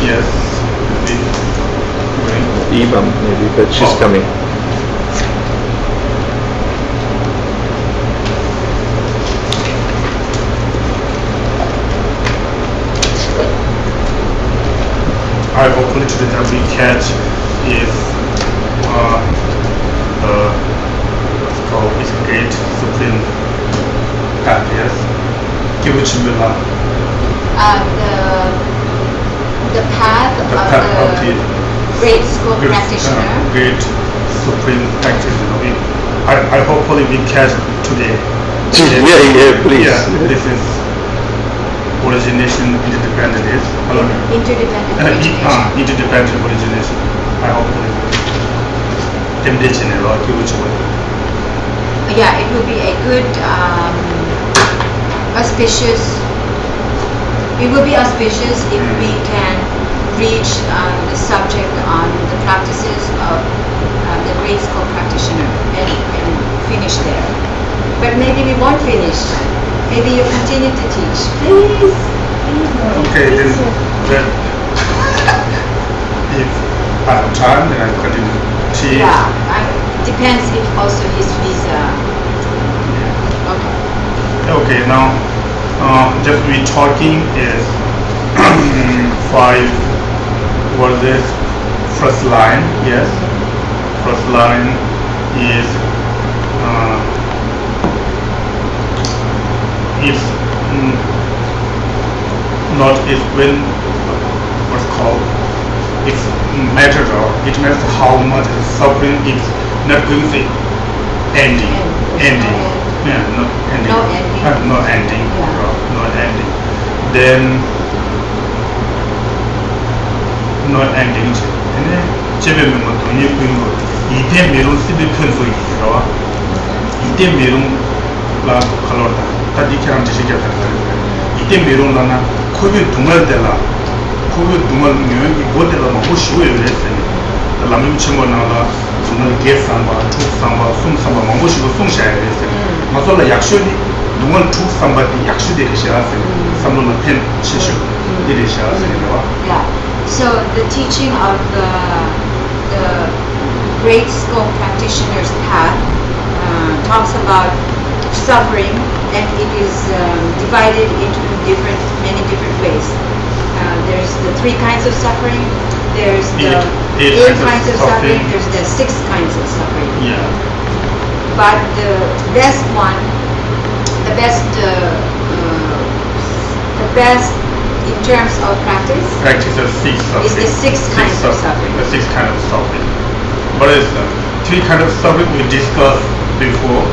Yes. Eva, maybe, but she's coming. I hopefully today that we catch is what's called is great supreme path, yes. Kivuchimila. The path of the great school practitioner. Great supreme practitioner. I hopefully we catch today. Yeah, please. Yeah, this is origination interdependent is Interdependent origination. interdependent origination. I hopefully temptation or Yeah, it will be a good auspicious. It will be auspicious if we can reach the subject on the practices of the great school practitioner and finish there. But maybe we won't finish. Maybe you continue to teach. Please. Okay, then if I have time, then I continue teach. Yeah, depends if also his visa. Okay. Okay, now just we talking is 5 verses. First line, yes. First line is if not is when what's called it's matters or it matters how much suffering is not going to ending. Yeah, not ending. No ending. No ending. Yeah. No ending. Then no ending. 집에 뭐 돈이 보이는 거 이때 메론 시비 편소 있어. 이때 메론라 컬러다. 다디처럼 지시게 되는 이때 메론라나 코비 동할 때라 코비 동할 묘기 보때라 뭐 쉬워요 그랬어요. 라면 친구 나가 오늘 계산바 투상바 숨상바 뭐 쉬고 숨셔야 됐어요. 맞아라 약속이 동할 투상바디 약속이 되셔야지. 삼로는 펜 치셔. 이래 셔야지요. Yeah. So the teaching of the great school practitioner's path talks about suffering, and it is divided into many different ways. There's the 3 kinds of suffering. There's the 8 kinds of suffering. There's the 6 kinds of suffering. Yeah. But the best one, the best in terms of practice of 6 suffering. is the 6 kinds of suffering. The 6 kind of suffering. What is the 3 kind of suffering we discussed before?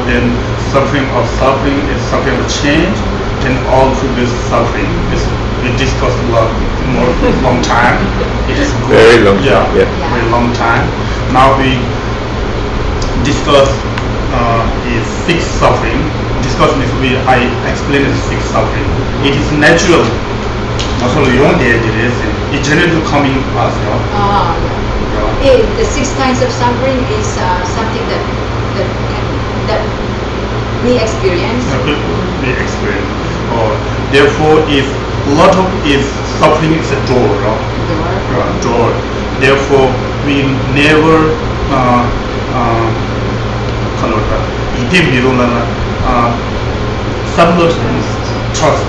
Then suffering of suffering is suffering of change, and all previous suffering is we discussed a lot more long time. It is good. Very long time. Yeah, very long time. Now we discuss is 6 suffering. Discuss means I explain the 6 suffering. It is natural. Also, it generally coming as well. The 6 kinds of suffering is something that we experience. We experience. Therefore, if a lot of if suffering is a door. Therefore, we never trust.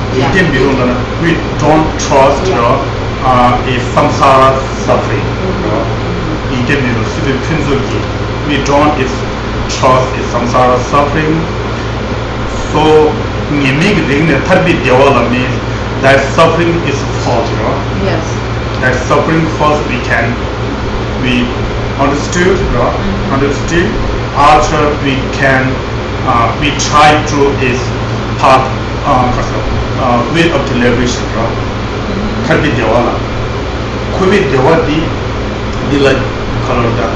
We don't trust is samsara suffering. We don't trust is samsara suffering. So means that suffering is false. Yes. That suffering false we understood. After we can we try to is path way of the liberation. Karbi dewala. Kubi dewadi dila kalorda.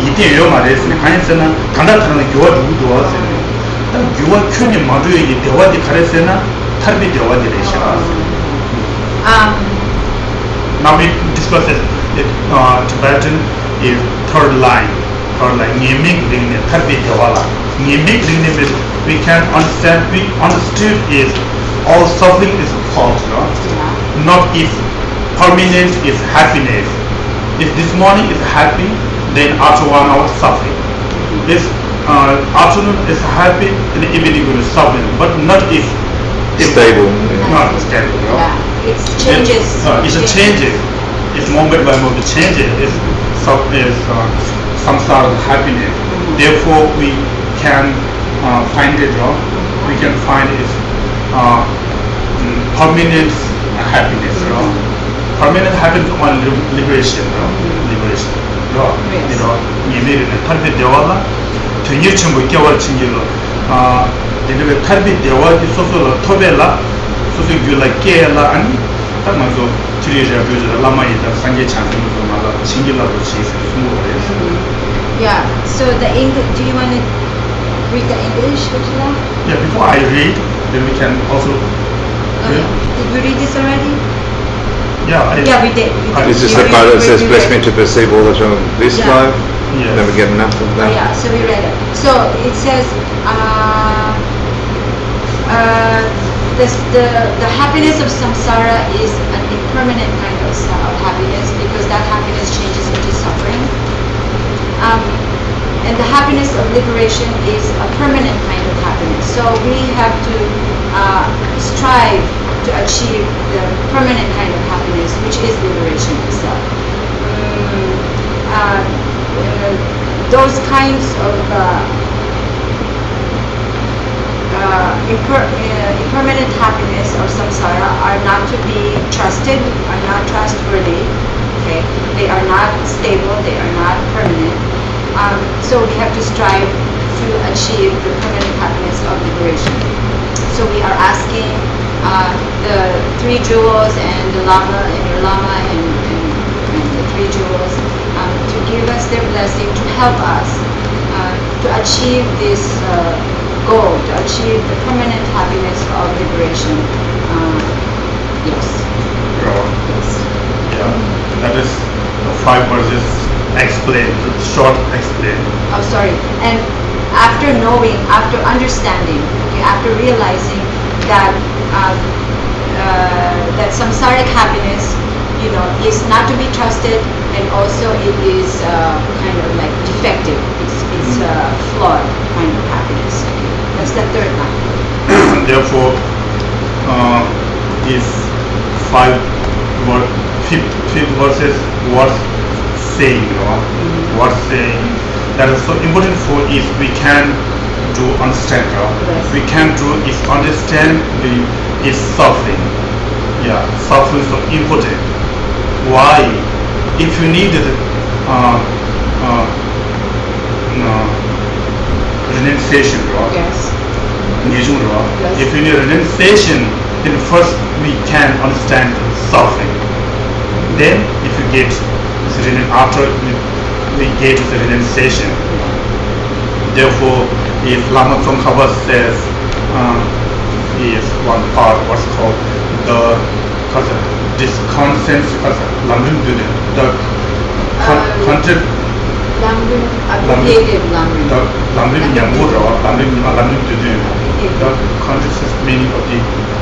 Ite yo mares ne kansena kanda tarana gyowa du doa se. Ta gyowa kyuni maduye dewadi karesena tarbi dewa direction. Now we discuss it. Tibetan is third line. Nyemik ringne tarbi dewa la. Nyemik ringne means we can understand. We understood is all suffering is fault, no? Not if permanent is happiness. If this morning is happy, then after 1 hour suffering. If afternoon is happy, then evening will suffering. But not if Stable. not stable. No? Yeah, it changes. It's a changes. It's moment by moment changes. It's some sort of happiness. Therefore, we can find it. No? We can find it permanent happiness. No? Permanent happiness on liberation. No? Liberation. No? You know, you tarbi dewa 되게 전부 겨울 친구로 이게 tarbi dewa di 소소로 토벨라 소소 규라 깨라 아니 딱 맞아 지리자 교주라 라마이다 상계 창조로 말라 친구라고 지스 Yeah, so the English, do you want to read the English, Geshe? Yeah, before I read, then we can also Did we read this already? Yeah, Yeah, we did. This is the part that says, bless me to perceive all that on this Yeah. life. Yes. Then we get enough of that. Yeah, so we read it. So it says, the happiness of samsara is an impermanent kind of happiness because that happiness changes into suffering. And the happiness of liberation is a permanent kind of happiness. So we have to strive to achieve the permanent kind of happiness, which is liberation itself. Those kinds of impermanent happiness or samsara are not to be trusted, are not trustworthy. Okay, they are not stable, they are not permanent. So we have to strive to achieve the permanent happiness of liberation. So we are asking the three jewels and the lama and your lama and the three jewels to give us their blessing to help us to achieve this goal, to achieve the permanent happiness of liberation. Yes. Yes. Yeah, that is 5 verses explained, short explained. Oh, sorry. And after knowing, after understanding, okay, after realizing that that samsaric happiness, you know, is not to be trusted, and also it is kind of like defective. It's flawed kind of happiness. Okay. That's the third line. Therefore, these 5th verses worth saying, you know, worth saying. That is so important for if we can do understand. Yes. We can do is understand is suffering. Yeah, suffering is so important. Why? If you need renunciation, Yes. yes. Yes. If you need renunciation, then first we can understand suffering. Then, if you get after we get the renunciation. Therefore, if Lama Tsongkhapa says is one part what's called this consent the content Abbreviated Lamrim. the conscious meaning of the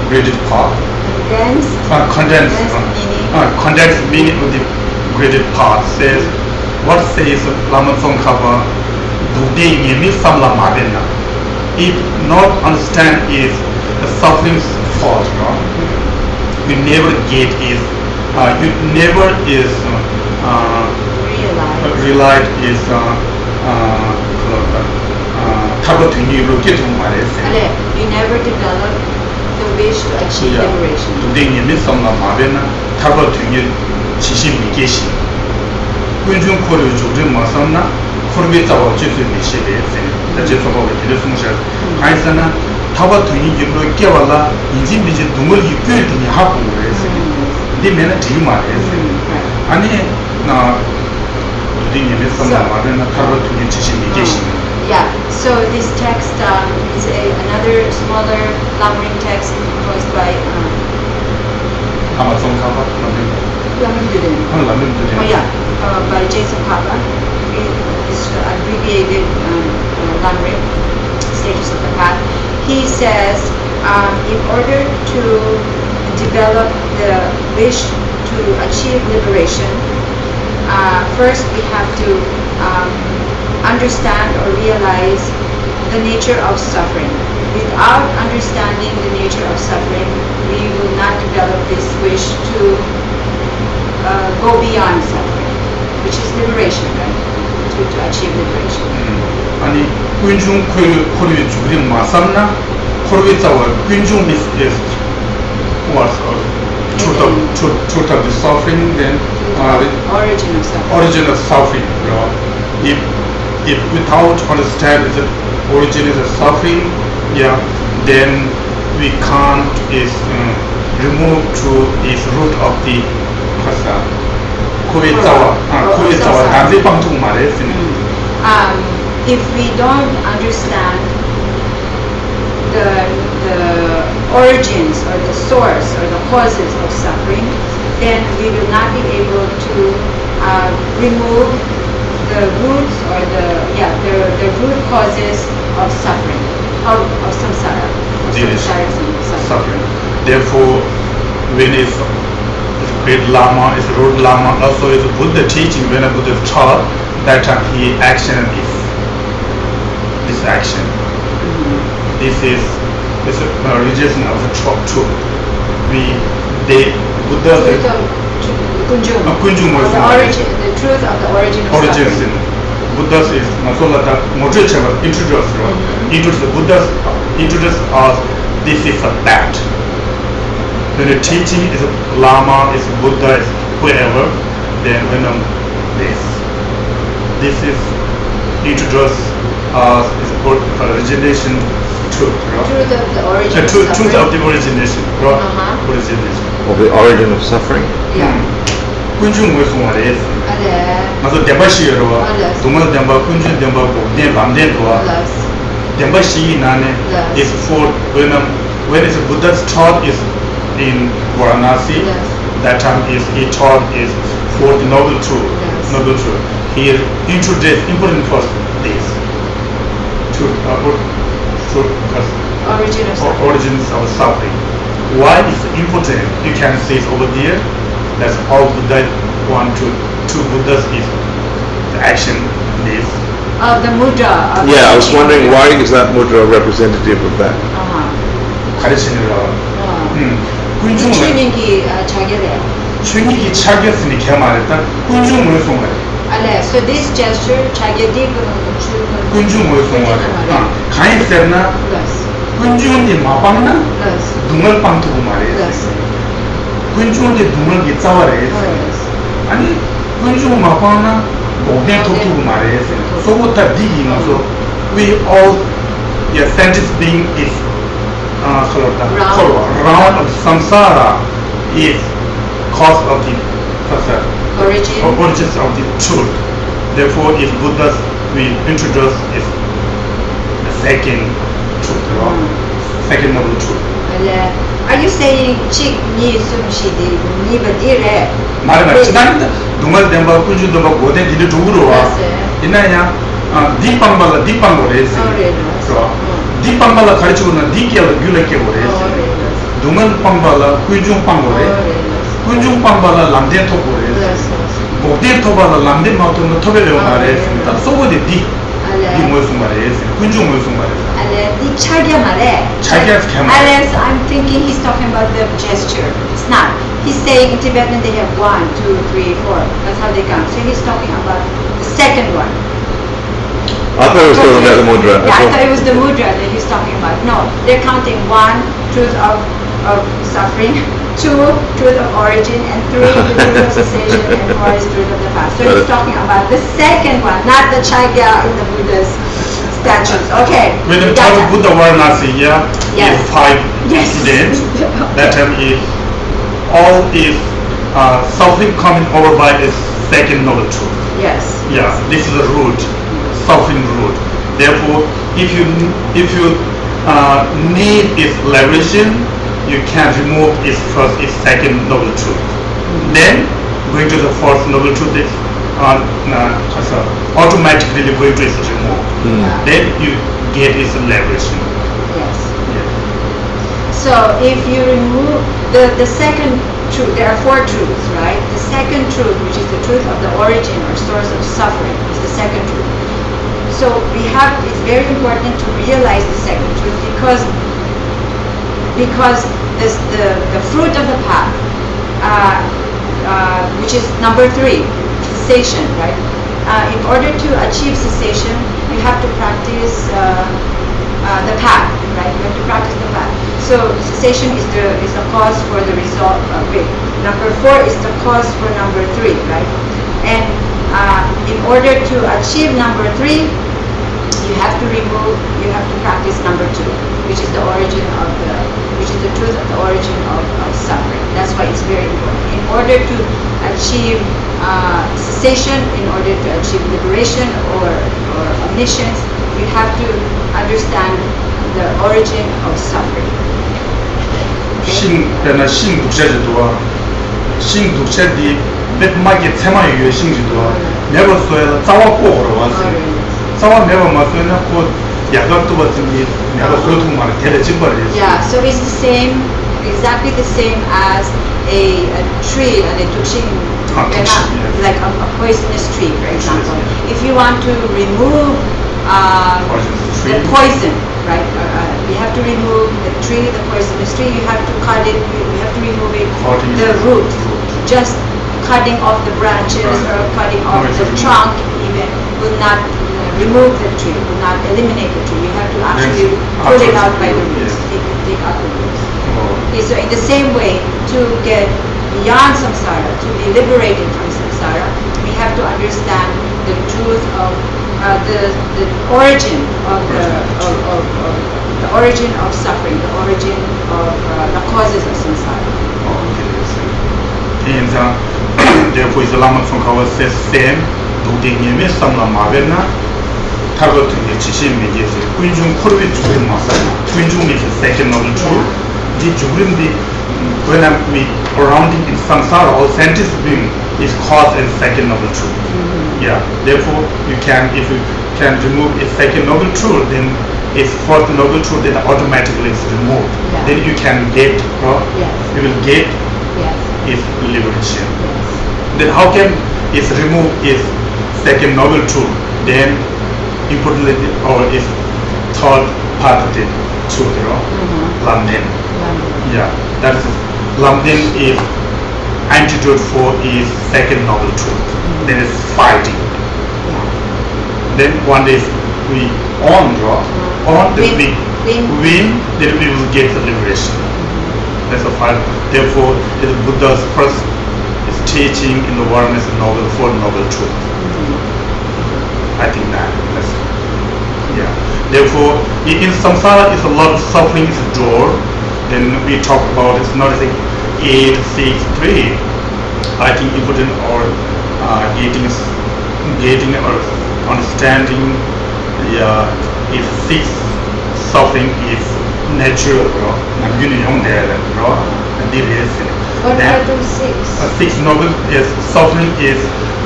graded part. Condensed meaning of the graded part says what says Lama Tsongkhapa Dugde Nyemi Samla Mabena. If not understand is the suffering's fault, no? You never get is you never is realize is you never develop the wish to achieve liberation. Dugde Nyemi Samla Mabena Tarba Tungi Chishi Mikeshi. Kunjun Kori Jugde Masamna Korbe Tawa Jesu Mishebe, the Jesu of the Sunshine. Haisana, Taba Tungi Gibro Kevala, Injin Biji Dumul, you good in Hapu, the men at Tima. Ani, now, doing a bit from the Taba Tungi Chishi Mikeshi. Yeah, so this text is another smaller lumbering text composed by 아마존 가봐 라면 by Jason Papa. It's abbreviated lumbering, stages of the path. He says, in order to develop the wish to achieve liberation, first we have to understand or realize the nature of suffering. Without understanding the nature of suffering, we will not develop this wish to go beyond suffering, which is liberation, right? To achieve liberation. 아니 군중 코르위 주그린 마삼나 코르위 자와 군중 is was truth of the suffering, then Origin of suffering. origin of suffering. You know, if without understand the origin of the suffering, yeah, then we can't is remove to this root of the 코에자와 단지 방통 말했으니. If we don't understand the origins or the source or the causes of suffering, then we will not be able to remove the roots or the root causes of suffering, of samsara, Suffering. Therefore, when it's great Lama, is road Lama, also is Buddha teaching, when a Buddha taught, that time he action this action. This is a rejection of the truth. Buddha Kunjung was the truth of the origin of origins in suffering. Buddha is Masola Mojicheva introduced the Buddha introduced us, this is a fact. When the teaching is Lama, is Buddha, is whoever, then when this is introduced as is called origination truth. Truth of the origin Truth of of the origination. Origination. Of the origin of suffering? Yeah. 군중 무슨 말이에요? 맞아 대바시여로 동물 대바 군중 대바 대 밤대도와 대바시 나네 is for when is Buddha's taught is in Varanasi, that time is he taught is for the noble truth. Noble truth. He introduced important first this origins of suffering. Why is important? You can see it over there. That's how Buddha want to Buddhas is the action is. The mudra. Yeah, I was wondering why is that mudra representative of that? 가르치느라. 군중은 주인이 자기래요. 주인이 자기였으니 걔 말했다. 군중을 송말. So this gesture 자기디 군중을 송말. 가인세나 군중이 마방나 눈을 빵투고 말이야. 군중이 눈을 기짜와래. 아니 군중 마방나 고개 톡투고 말이야. 소부터 디기면서 we all sentence being is round of samsara is cause of the origins of the truth. Therefore, if Buddha will introduce is the second truth, second noble truth. Are you saying chik ni sumshidi ni badire? 말은 지난다. 누가 된바 군주도 막 고대 뒤로 두고 와. 이나야 뒷방발라 뒷방으로 했어. 뒷방발라 가르치고는 뒷기를 귤레게 보랬어. 누가 방발라 군중방으로 해. 군중방발라 람덴 토고래. 고대 토발라 람덴 마토는 토벨레오 말했습니다. 소고데 디 무슨 말이에요? 군중 무슨 말이에요? 디 차게 말해. 차게 개말. Unless I'm thinking he's talking about the gesture. It's not. He's saying in Tibetan they have 1, 2, 3, 4. That's how they count. So he's talking about the second one. I thought it was talking about the mudra. Yeah, I thought it was the mudra that he's talking about. No, they're counting 1, truth of suffering, 2, truth of origin, and 3, the truth of cessation, and 4 is truth of the past. So he's talking about the second one, not the Chagya in the Buddha's statues. Okay. When the time of Buddha Varanasi, Yes. is 5 students, that time is all is suffering coming over by the second noble truth. Yes. Yeah, this is the root, suffering root. Therefore, if you need its liberation, you can remove its first, its second noble truth. Then, going to the fourth noble truth is automatically going to its remove. Then you get its liberation. Yes. Yeah. So if you remove the second truth, there are four truths, right? The second truth, which is the truth of the origin or source of suffering, is the second truth. So it's very important to realize the second truth because the fruit of the path, which is number 3, cessation, right? In order to achieve cessation, you have to practice the path, right? You have to practice the path. So cessation is the cause for the result. Wait, number 4 is the cause for number 3, right? And in order to achieve number 3, you have to practice number 2, which is the truth of the origin of suffering. That's why it's very important. In order to achieve cessation, in order to achieve liberation or omniscience, you have to understand the origin of suffering. 신독자들이 몇마게 테마에 신지도 내가 소야 자와 꼬으러 왔어. 자와 내가 맞으면 곧 야간도 같은데 내가 소통만 대대 증거를 했어. Yeah, so it's exactly the same as a tree, and a tukshin, like a poisonous tree, for example. If you want to remove the poison, right? You have to remove the tree, the poisonous tree. You have to cut it. You have to remove it, the root. Just cutting off the branches or cutting off the trunk even will not remove the tree. Will not eliminate the tree. You have to actually pull it out by the roots. Take out the roots. Okay, so in the same way, to get beyond samsara, to be liberated from samsara, we have to understand the truth of the origin of the origin of suffering, the origin of the causes of samsara. Therefore, Islam says same. 도대님의 삼라마베나 타고트 지신 메디에서 군중 코르비 주름 마사나 군중 is the second noble truth. The jurim when I'm around in samsara or scientific being is cause and second noble truth. Yeah. Therefore, if you can remove a second noble truth, then its fourth noble truth then automatically is removed. Yeah. Then you can get you will get its liberation. Then how can it remove its second noble truth? Then importantly, or its third part of the truth, Lamden. Yeah, that is Lamden is antidote for its second noble truth. Then it's fighting. Then one day we win, then we will get the liberation. That's a fight. Therefore, the Buddha's first is teaching in the world is noble for noble truth. I think that's Therefore, in samsara is a lot of suffering is a door. Then we talk about it's not like 8, 6, 3. I think important or getting or understanding. If 6 suffering is natural, What are those 6? 6 noble is suffering is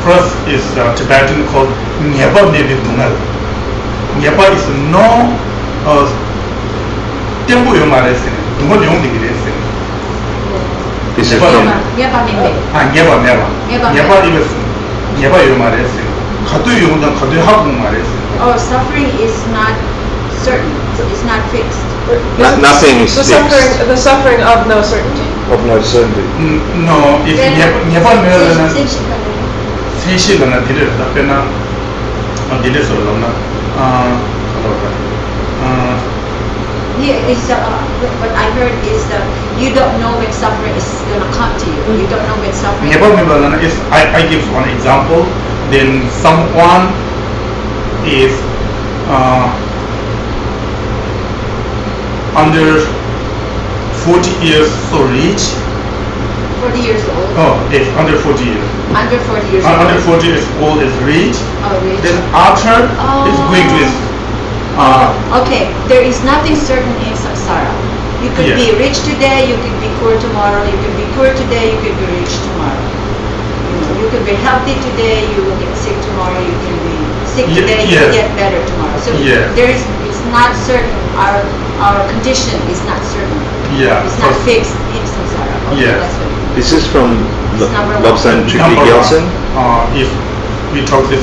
first is Tibetan called Nyeba Nebi Bungal. Nyeba is no tempo yomaresin, dungal yong digresin. This is from Nyeba is Nyeba yomaresin. Khatu yongdan khatu hakung maresin. Oh, suffering is not certain. It's not fixed. nothing is fixed. The suffering of no certainty. Of no certainty. No, if Nyeba meron 세시가나 디를 답변나 디를 solona what I heard is that you don't know when suffering is going to come to you. You don't know when suffering. Never remember. If I give one example, then someone is under 40 years so rich. 40 years old. Oh, it's under 40 years. Under 40 years old. Under 40 years old is rich. Oh, rich. Then after is going to his Okay, there is nothing certain in samsara. You could Yeah. be rich today, you could be poor tomorrow, you could be poor today, you could be rich tomorrow. You could be healthy today, you will get sick tomorrow, you can be sick Yeah, today, you will yeah. get better tomorrow. So Yeah. it's not certain, our condition is not certain. Yeah. It's not fixed in samsara. Okay, Yeah. that's what it is. This is from It's number one. Lobsang Tripli Number one, Gyaltsen. if we talk this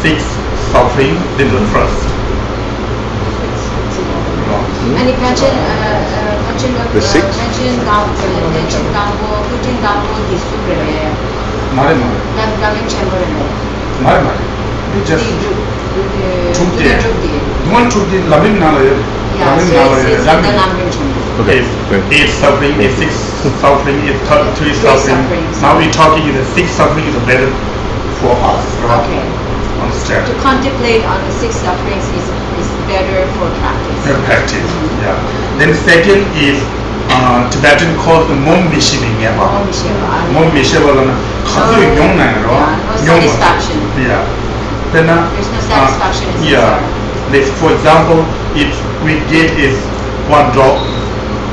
six suffering, this is the first. 아니 pension The six? pension 담보 꾸준 담보 기술에 말해. 남가면 챔버에 말해. Just 두개 줍디 누만 죽기 라면 나와요. yeah 라면 so 나와요. it's the 남가면 챔버 Okay. Eight suffering, is six suffering, is three suffering. sufferings. Now we're talking the six suffering is better for us. Right? okay Understand? to contemplate on the six sufferings is better for practice Practice. Yeah. Then second is Tibetan called the Mom Mishibing. Mom Mishiba는 가수 용나요. no satisfaction Yeah. Then there's no satisfaction in yeah. samsara. This, for example, if we get is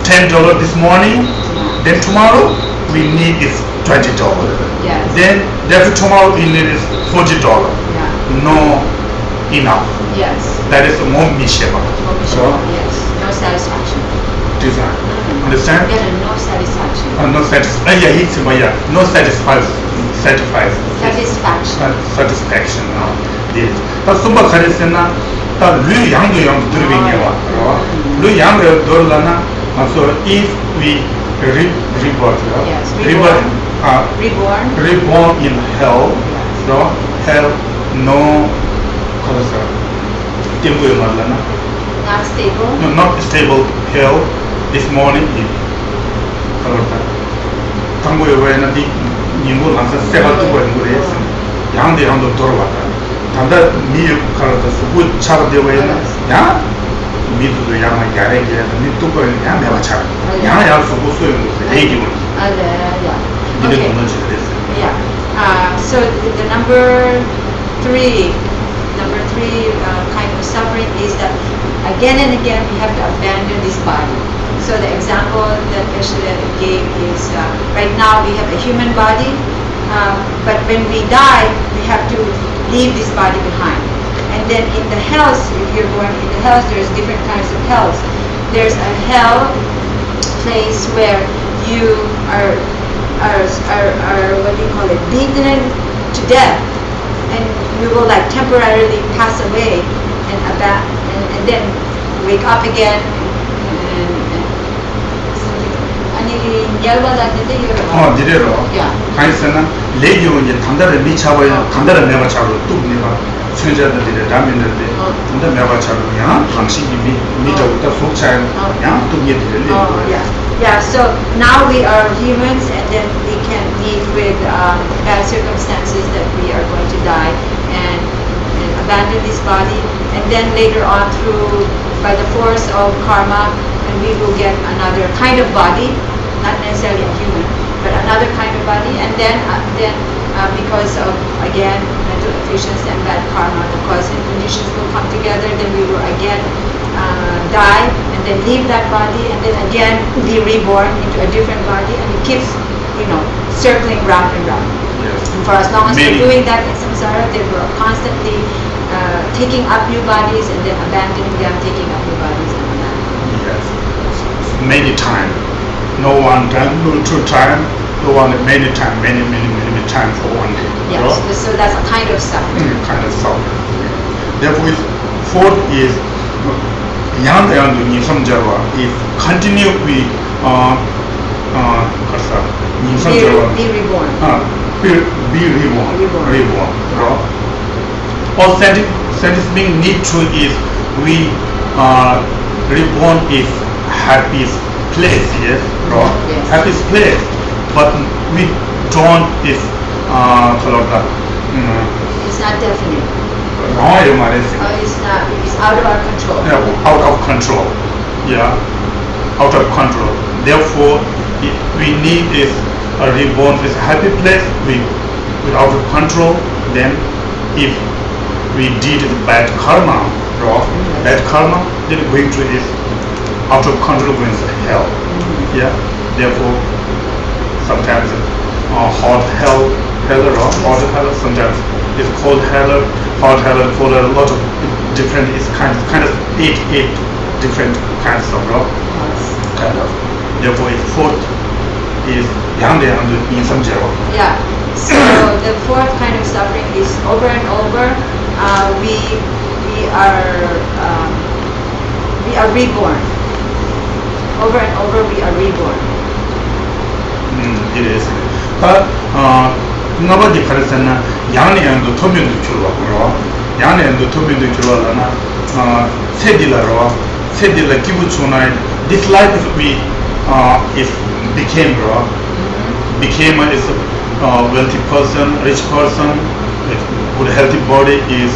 $10 this morning, then tomorrow we need is $20. yes Then therefore tomorrow we need is $40. yeah No enough. yes That is the more misheba. So yes no satisfaction design. Understand? yeah no satisfaction No satisfaction. Yeah, it's no satisfaction. satisfaction Satisfaction. Yes. 다 숨바 가르스나 다 류양도 들으빙이와. 류양도 들으려나 so if we rebirth, Yes, reborn in hell, so hell no temple 말라나 not stable no, not stable hell this morning in 그렇다. 당고에 왜는 이 인구 항상 세가 두고 있는 거래. 양도 돌아왔다. 단다 미 가라다 수고 차가 되고 있는 야 미도도 양아 야래게 미 두고 있는 양 내가 차. 양아 수고 소용 거 얘기고. yeah 이게 okay 뭔지 그랬어. yeah so the number three kind of suffering is that again and again we have to abandon this body. So the example that Geshe gave is right now we have a human body, but when we die we have to leave this body behind. And then in the hells, if you're going in the hells, there's different kinds of hells. There's a hell place where you are what do you call it, beaten to death, and you will like temporarily pass away and then wake up again and something. 아니 열받았는데 니래로. Yeah. 가이스는 레기오 이제 단다를 미차고요. 단다를 내가 차고 또 내가 천자들이 라면들데 단다 내가 차고야. 당신이 미저부터 속차야. 또 얘들이. Yeah, so now we are humans and then we can meet with bad circumstances that we are going to die and abandon this body, and then later on by the force of karma, and we will get another kind of body, not necessarily a human, but another kind of body, and then because of again mental afflictions and bad karma, the cause and conditions will come together, then we will again die and then leave that body and then again be reborn into a different body, and it keeps circling round and round. Yes. And for as long as we're doing that in samsara, then we're constantly taking up new bodies and then abandoning them, taking up new bodies and abandoning. Yes. Many times. No one time, no two time, no one many time, many time for one day. Yes, so that's a kind of suffering. Kind of suffering. Therefore, fourth is 양도 니섬자와 if continue we 니섬자와 Be reborn. be reborn. Authentic being need to is we reborn is happiest place, yes, Yes. happiest place, but we don't is It's not definite. wrong 말했어. It's out of our control. Out of control. Yeah, out of control. Therefore, if we need is a reborn is a happy place. We out of control. Then, if we did bad karma, right? Bad karma, then going to is out of control going to hell. Yeah. Therefore, sometimes hot hell, hot hell. Sometimes it's cold hell, hot hell for a lot of different. It's kind of eight different kinds of rock. Kind of. Therefore, it's fourth is yang in some zero. Yeah. So the fourth kind of suffering is over and over. We are reborn. Over and over, we are reborn. It is. But nobody has an yang and the tomen to churro. Yang and the tomen to churro. Sedila kibuchunai. This life is became raw. Became is wealthy person, rich person with good healthy body is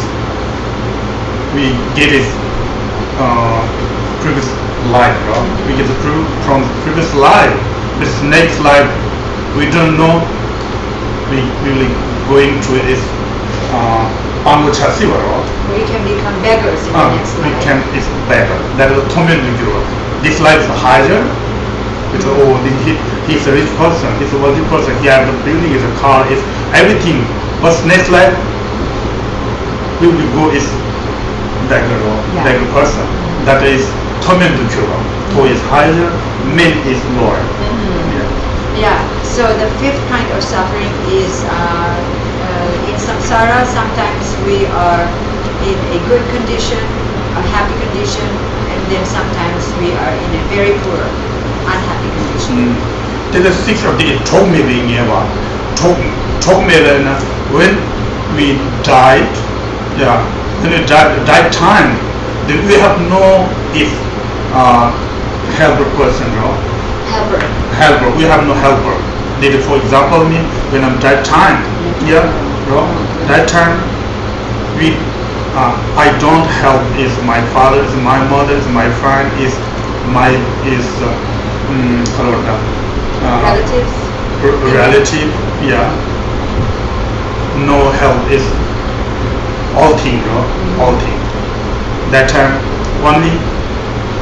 we get his previous life, right? We get the proof from previous life. This next life we don't know. We will going to is Pangochasiwa, right? We can become beggars in the next we life. can is beggar. That is Tomen. This life is higher. He's a rich person, he's a wealthy person, he has a building, he has a car, is everything. But next life, we will go is beggar person. That is Tomen Dukura. To is higher, men is lower. Yeah, so the fifth kind of suffering is in samsara, sometimes we are in a good condition, a happy condition, and then sometimes we are in a very poor, unhappy condition. There is six of the talk me being here. Talk me when we died, when we died time, then we have no if helper person, no? Helper. We have no helper. Then for example me when I'm died time, that time we I don't help is my father, is my mother, is my friend, is my Relatives? Relative, no help is all thing, all thing. That time only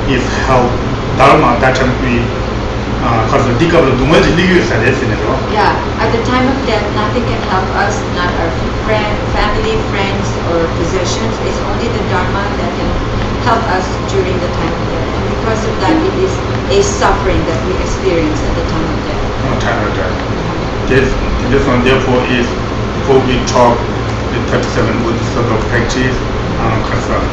is help dharma. That time we because the dikabla dumaji liyu sa definite. Yeah, at the time of death, nothing can help us, not our family, friends, or possessions. It's only the dharma that can help us during the time of death. And because of that, it is a suffering that we experience at the time of death. Time of death. This one therefore is before we talk the 37 good circle practice concern.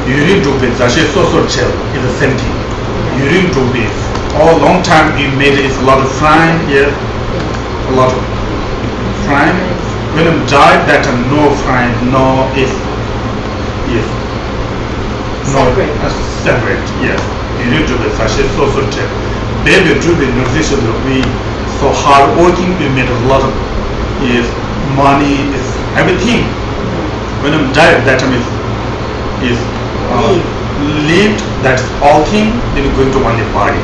Urine Dobe, Geshe Tashi Dorje is the same thing. Urine Dobe, all long time we made it a lot of frying here, a lot of frying. When I'm died, that no frying, no is separate, yes. Urine Dobe, Geshe Tashi Dorje. Baby Dobe musician, we so hard working, we made a lot of money, is everything. When I'm died, that time is lived, that's all thing, then going to one body.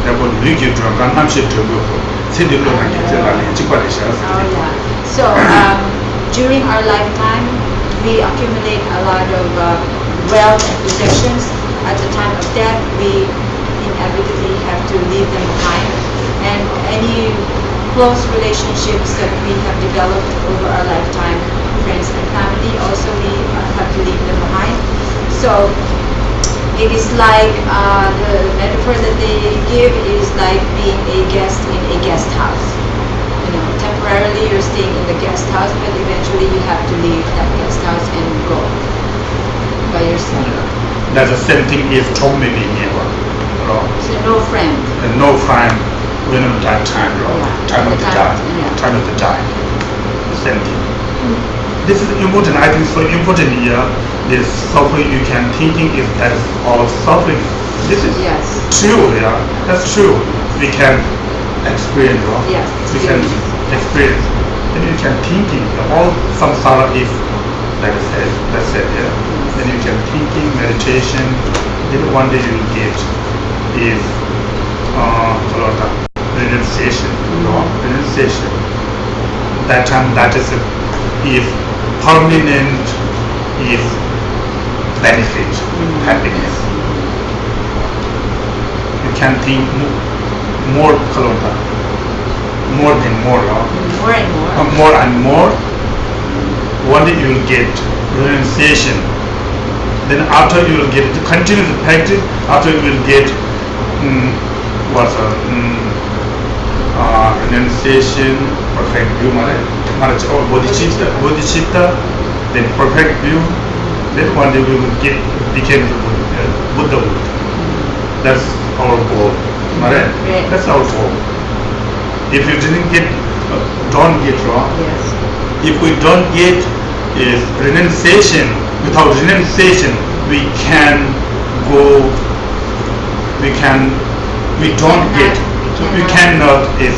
Therefore, we give to a consumption to go. So, during our lifetime, we accumulate a lot of wealth and possessions. At the time of death, we inevitably have to leave them behind. And any close relationships that we have developed over our lifetime, friends and family, also we have to leave them behind. So it is like the metaphor that they give is like being a guest in a guest house. Temporarily you're staying in the guest house, but eventually you have to leave that guest house and go by yourself. That's the same thing if Tom may be never. So no friend. And no friend when I'm that time, time of the die. Time of the die. The same thing. This is important. I think so important here. This suffering you can thinking is that is all suffering. This is true. That's true. We can experience. Yes. We can experience. Then you can thinking all samsara is That's it. Yeah. Then you can thinking, meditation. Then one day you will get is renunciation. Renunciation. That time that is if permanent is benefit, happiness. You can think more kalota, more than more, More and more. more and more. One day you will get renunciation. Then after you will get to continue the practice. After you will get renunciation, perfect view, bodhicitta, then perfect view. Then one day we will become the Buddhahood. That's our goal. Right. That's our goal. If you didn't get, don't get wrong. Yes. If we don't get is renunciation, without renunciation, we can go. We don't get. We cannot is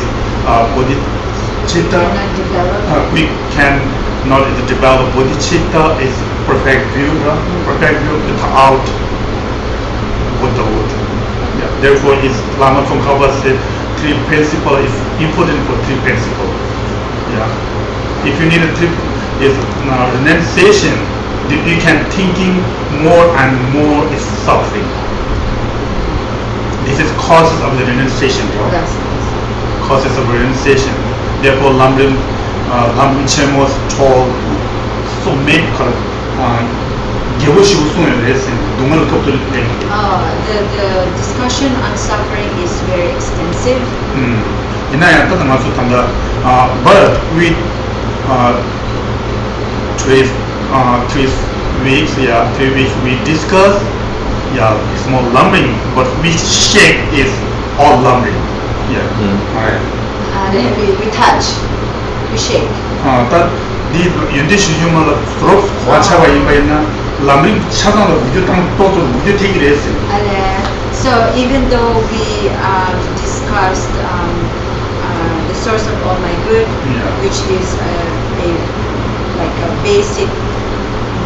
bodhicitta. Cannot develop. We cannot develop bodhicitta is perfect view. Perfect view without Buddhahood. Yeah. Therefore, is Lama Tsongkhapa said three principle is important for three principle. Yeah. If you need a three is renunciation, you can thinking more and more is suffering. This is causes of the renunciation. Yes. Causes of renunciation. Therefore, Lamrim Chem was told so many the discussion on suffering is very extensive. But we 3 weeks, 3 weeks we discuss. It's more lumbering, but we shake is all lumbering. Alright. Then we touch, we shake. That the 윤대시 유머가 프로 과차가 인바이나 lumbering 차가가 무조건 또 무조 take it. So even though we discussed the source of all my good, which is like a basic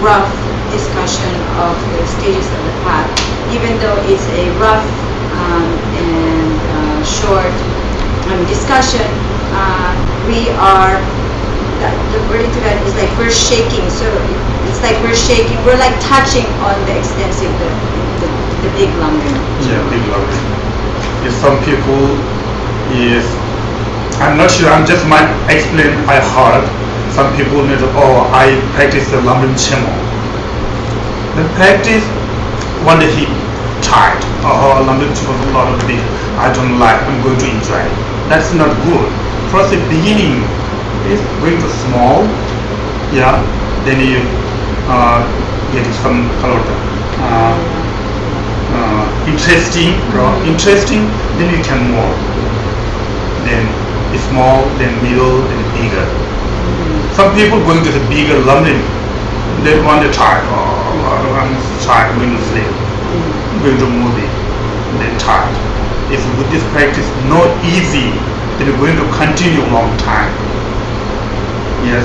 rough discussion of the stages of the path, even though it's a rough and short discussion, we are, the wording to that is like we're shaking. So it's like we're shaking, we're like touching on the extensive, the big lumbering. Big lumbering. If some people is, I'm not sure, I'm just might explain by heart. Some people may say, oh, I practice the lumbering chemo. Then practice, one day he tired. Oh, lumbering chemo is a lot of big. I don't like, I'm going to enjoy. That's not good. First, the beginning is going to small, then you get some interesting, then you can more. Then small, then middle, then bigger. Some people going to the bigger lumbering, they want to tired. Oh, I'm tired, I'm going to sleep. I'm going to movie, then tired. If with this practice not easy, then you're going to continue a long time. Yes.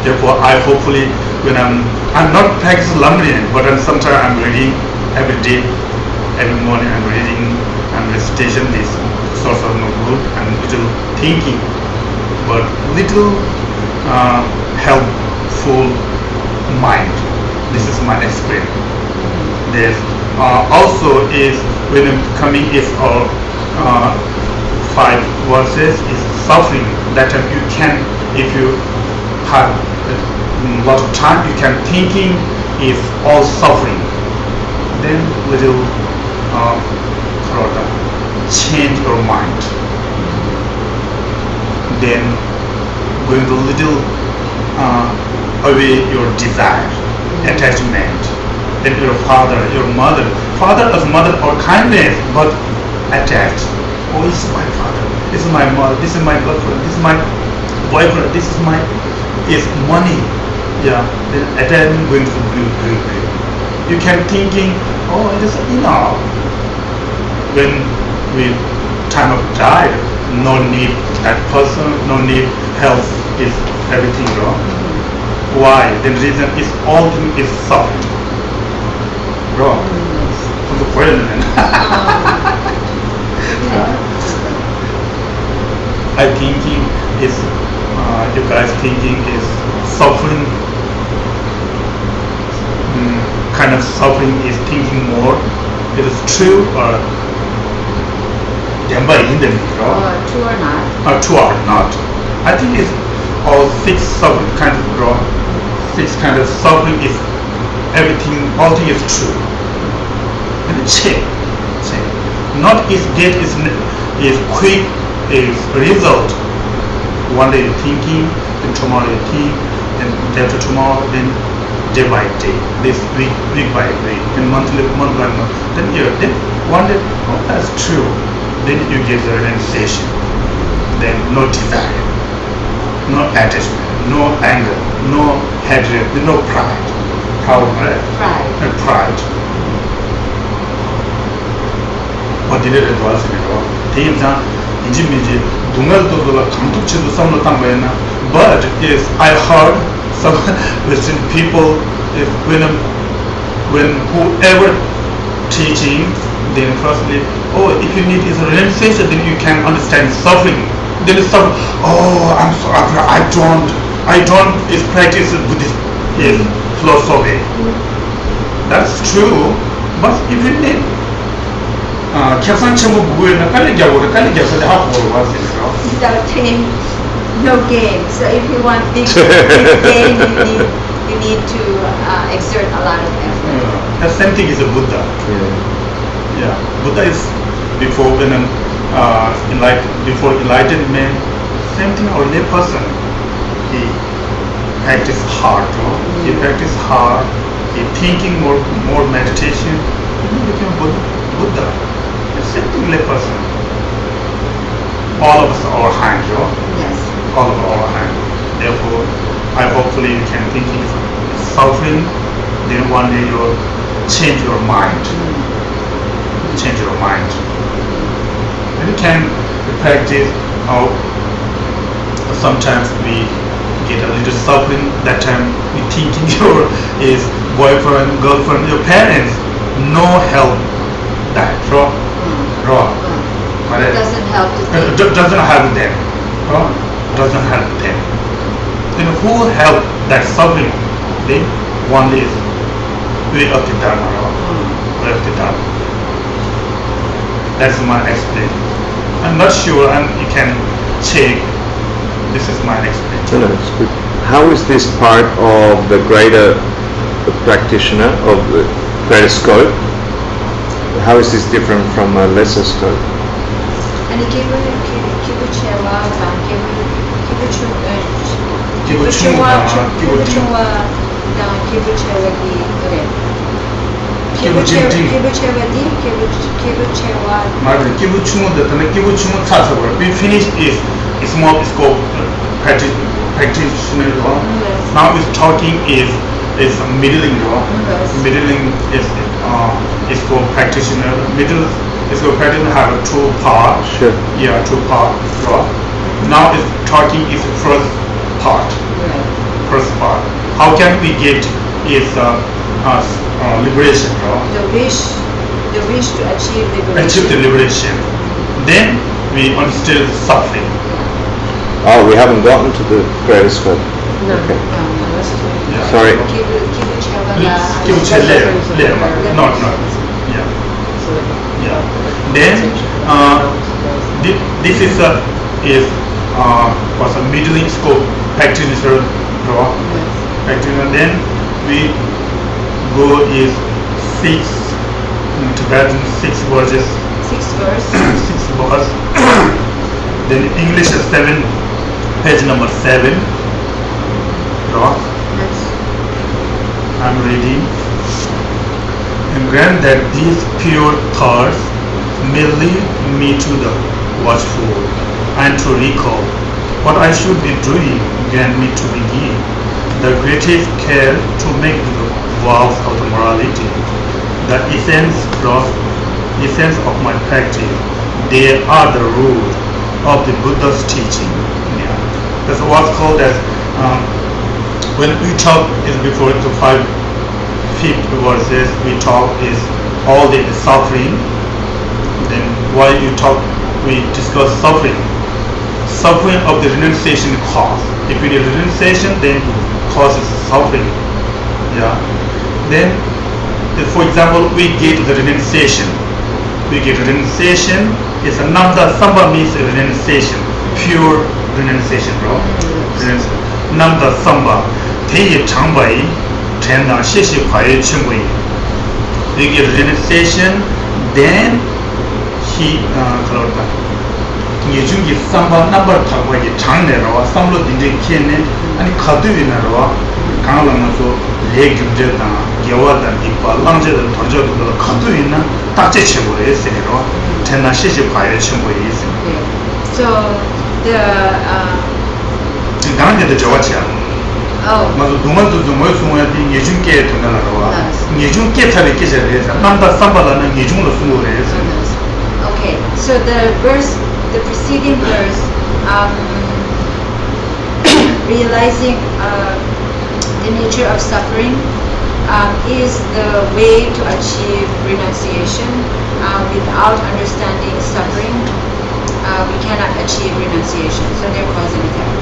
Therefore, I hopefully when I'm not practicing lumbering, but sometimes I'm reading every day, every morning I'm reading, I'm recitation this source of no good and little thinking, but little helpful mind. This is my experience. There's also is when I'm coming if 5 verses is suffering. That time you can, if you have a lot of time, you can thinking if all suffering. Then little change your mind. Then going to little away your desire, attachment. Then your father, your mother. Father as mother or kindness, but attached. Oh, this is my father, this is my mother, this is my girlfriend, this is my boyfriend, this is my money. Then attachment going to blue. You can thinking, oh, it is enough. When we time of die, no need that person, no need health, is everything wrong. Why? The reason is all thing is suffering. Bro, 그거 보였네. I thinking is you guys thinking is suffering. Kind of suffering is thinking more. It is true or demba in the mirror. True or not? True or not? I think it's all six suffering kind of draw. Six kind of suffering is everything. All thing is true. And check. Not is get is quick is result. One day you're thinking, then tomorrow you think, then day after tomorrow, then day by day, this week by week, and month by month. Then one day, oh, that's true. Then you get the realization. Then no desire, no attachment, no anger, no hatred, no pride. How pride. 어디를 도와주세요. 대임상 이집이지 동아도도가 감독체도 썸을 딴 거였나? But if I heard some Western people, if when whoever teaching, then firstly, if you need is a realization, then you can understand suffering. Then it's some, I'm sorry, I don't is practice Buddhist philosophy. That's true, but if you need 객산 첨부 부부에는 깔리게 하고 Without game, no game. So if you want big game, you need to exert a lot of effort. The same thing is a Buddha. Yeah. Buddha is before before enlightened man. Same thing. Or lay person, he practice hard. He practice hard. He thinking more meditation. He became Buddha. Same thing lay person. All of us are our hand, Yes. all of our hand. Therefore, I hopefully you can think if suffering, then one day you'll change your mind. Change your mind. And you can practice. Sometimes we get a little suffering. That time we thinking your is boyfriend, girlfriend, your parents, no help. That wrong. It doesn't help to think. Doesn't help them. Doesn't help them. Then who help that suffering? Then one is way of the Dharma. Way of the Dharma. That's my explanation. I'm not sure, and you can check. This is my explanation. No, it's good. How is this part of the greater practitioner of the greater scope? How is this different from a lesser scope? 아니 기부체와 맞아요. 기부충은 차서고요. We finish is small scope practitioner. Now is talking is middling. Middling is called practitioner. Middle is called practitioner have two parts. Sure. Yeah, two parts. Now is talking is first part. First part. How can we get is liberation? The wish to achieve liberation. Achieve the liberation. Then we understand suffering. Oh, we haven't gotten to the greater scope. No. Okay. Yeah. Sorry. Not. Yeah. Yeah. Then this is was a middling scope practitioner. Practitioner. Then we go is 6 Tibetan 6 verses. 6 verse. 6 verse. Then English is 7, page number 7. I'm reading. And grant that these pure thoughts may lead me to the watchful and to recall what I should be doing. Grant me to begin the greatest care to make the vows of the morality, the essence of my practice. They are the root of the Buddha's teaching. Yeah. That's what's called as when we talk is before the fifth verses, we talk is all the suffering. Then while you talk, we discuss suffering. Suffering of the renunciation cause. If it is renunciation, then causes suffering. Yeah. Then, for example, we get the renunciation. We get renunciation. It's a namda samba means renunciation, pure renunciation, bro. Namda samba. Teyi changbai, tena sheshi kwaye chungbai. We get renunciation. Then he 예중기 삼바 넘버 타고기 장내로와 삼로 딘데 키네 아니 카드위나로와 강랑나서 레규제다 겨와다 이파 랑제다 던져도 카드위나 딱제 쳐버려 있어요. 테나 시시 과에 친구 있어. So the 강제도 저와치야. 맞아. 동안도 좀 뭐에 숨어야지 예중께 된다라고. 예중께 타를 끼셔야 돼. 남다 삼바라는 예중으로 숨어야 돼. Okay. So the preceding verse, realizing the nature of suffering is the way to achieve renunciation. Without understanding suffering, we cannot achieve renunciation. So they're cause and effect.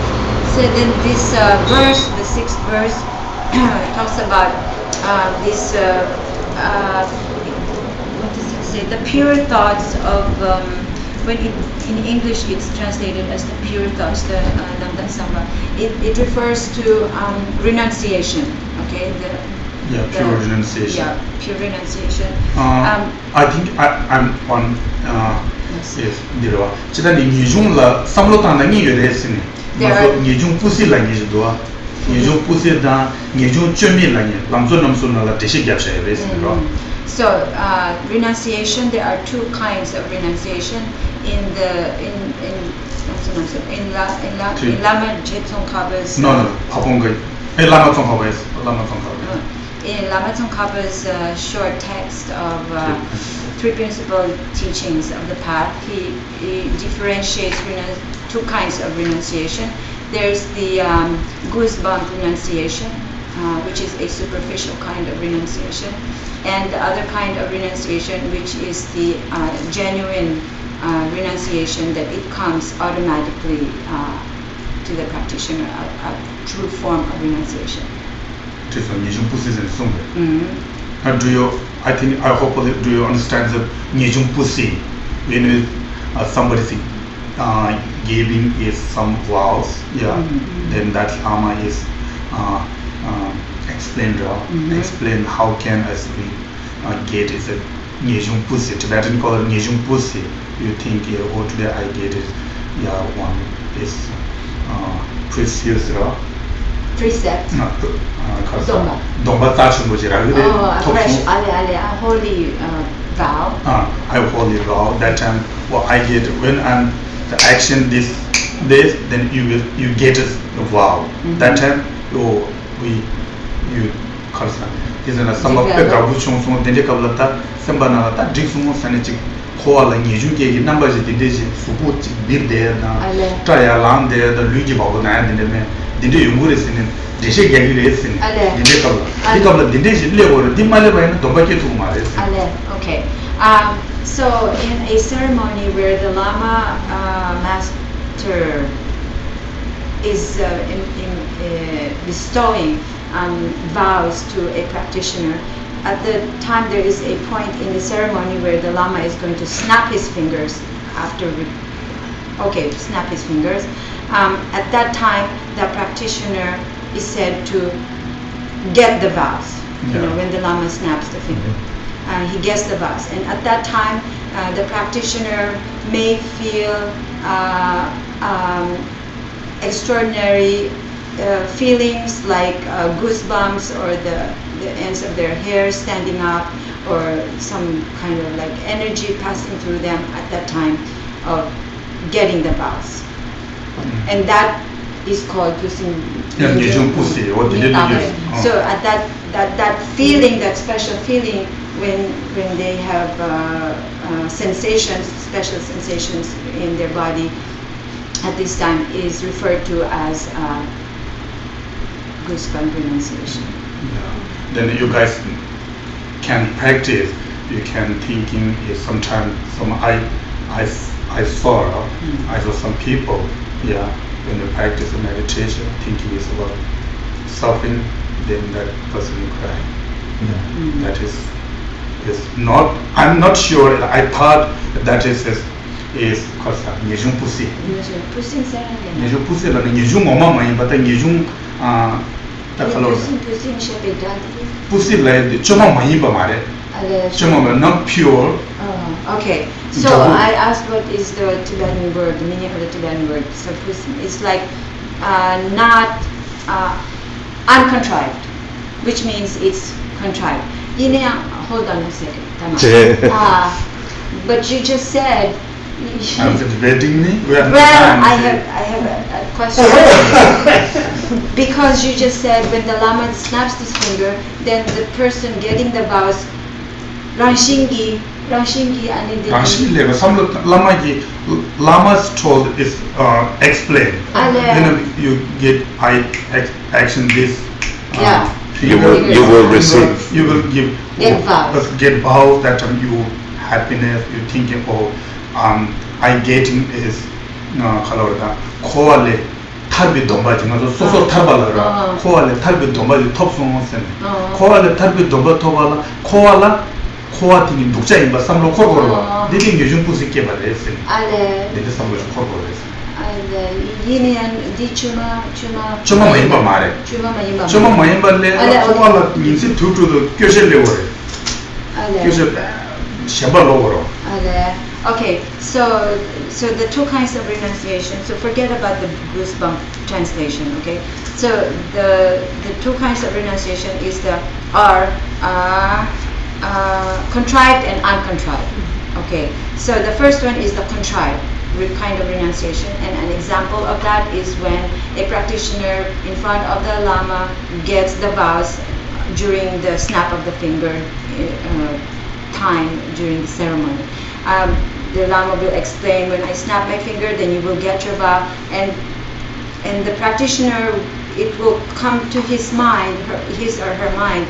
So then this verse, the sixth verse, talks about this. What does it say? The pure thoughts of. When in English it's translated as the pure thoughts, the Namda Samba. It refers to renunciation. Okay. Pure renunciation. Yeah, pure renunciation. I think I'm on. Yes, dear. Chida ni nijung la samlo tang na ni yore sini. Maso nijung pusi la ni jdoa. Nijung pusi da nijung chumi la ni. Lamso namso na la deshi gyap shay yore sini, bro. So renunciation, there are two kinds of renunciation in Lama Tsongkhapa's. No, Paponga. Lama Tsongkhapa. In Lama Tsongkhapa's short text of three principal teachings of the path, he differentiates two kinds of renunciation. There's the goosebump renunciation, which is a superficial kind of renunciation, and the other kind of renunciation, which is the genuine renunciation, that it comes automatically to the practitioner, a true form of renunciation. I hope do you understand the Nyejung Pusi? When somebody giving is some vows, then that Lama is explain how can as we get is a Nyejung Pusi. Tibetan call it Nyejung Pusi. You think today I get it? One is precious. Precept. Domba Tashi Mujira. A holy vow. I holy vow. That time, what I get when I'm the action this, then you get a vow. That time, you karsa. This is some of the gabuchung from the Kablata, Sambanata, Dixon Sanity. Koala Nijuke numbers the days support build there now. Try along there the Luigi Babonan in the man. Did you move in the shake in the days level, the Malayan, Dobaki to Maris. Okay. So in a ceremony where the Lama master is bestowing vows to a practitioner, at the time there is a point in the ceremony where the Lama is going to snap his fingers snap his fingers. At that time, the practitioner is said to get the vows. You know, when the Lama snaps the finger, he gets the vows. And at that time, the practitioner may feel extraordinary feelings like goosebumps, or the ends of their hair standing up, or some kind of like energy passing through them at that time of getting the vows. And that is called Pusi. So at that feeling, that special feeling when they have sensations, special sensations in their body at this time, is referred to as goosebump renunciation. Yeah. Then you guys can practice. You can thinking is sometimes I saw some people, yeah, when they practice meditation, thinking is about suffering, then that person will cry. Yeah. That is not. I'm not sure. I thought that is because 예중 pussy. Pushing 사람이. 예중 pussy라는 예중 엄마만이 받다 예중 다 칼로. Pushing 쉐베다디. Pussy like 좀 많이 봐 말해. 좀 not pure. Okay. So I asked what is the Tibetan word, the meaning of the Tibetan word. So pushing is like not uncontrived, which means it's contrived. Hold on a second. But you just said. I'm debating me. Well, I have a question. Because you just said when the Lama snaps his finger, then the person getting the vows, Ranshingi, and in the Lama's told is explain. You get action this. You will receive. You will get vows that you happiness. You thinking I getting is kalorda koale tarbi dombaji maso soso tarbalara koale tarbi dombaji topsong sen koale tarbi domba tobala koa thingi dukja imba samlo korkorwa diding yujung pusi ke bare sen dide samlo korkorwa sen yinian di chuma mayimba mare chuma mayimba le koala ninsi tutu do kyoshe le wore kyoshe shamba lo woro. Okay, so the two kinds of renunciation. So forget about the goosebump translation. Okay, so the two kinds of renunciation are contrived and uncontrived. Okay, so the first one is the contrived kind of renunciation, and an example of that is when a practitioner in front of the Lama gets the vows during the snap of the finger time during the ceremony. The Lama will explain, when I snap my finger, then you will get your vow, and the practitioner, it will come to his mind, his or her mind,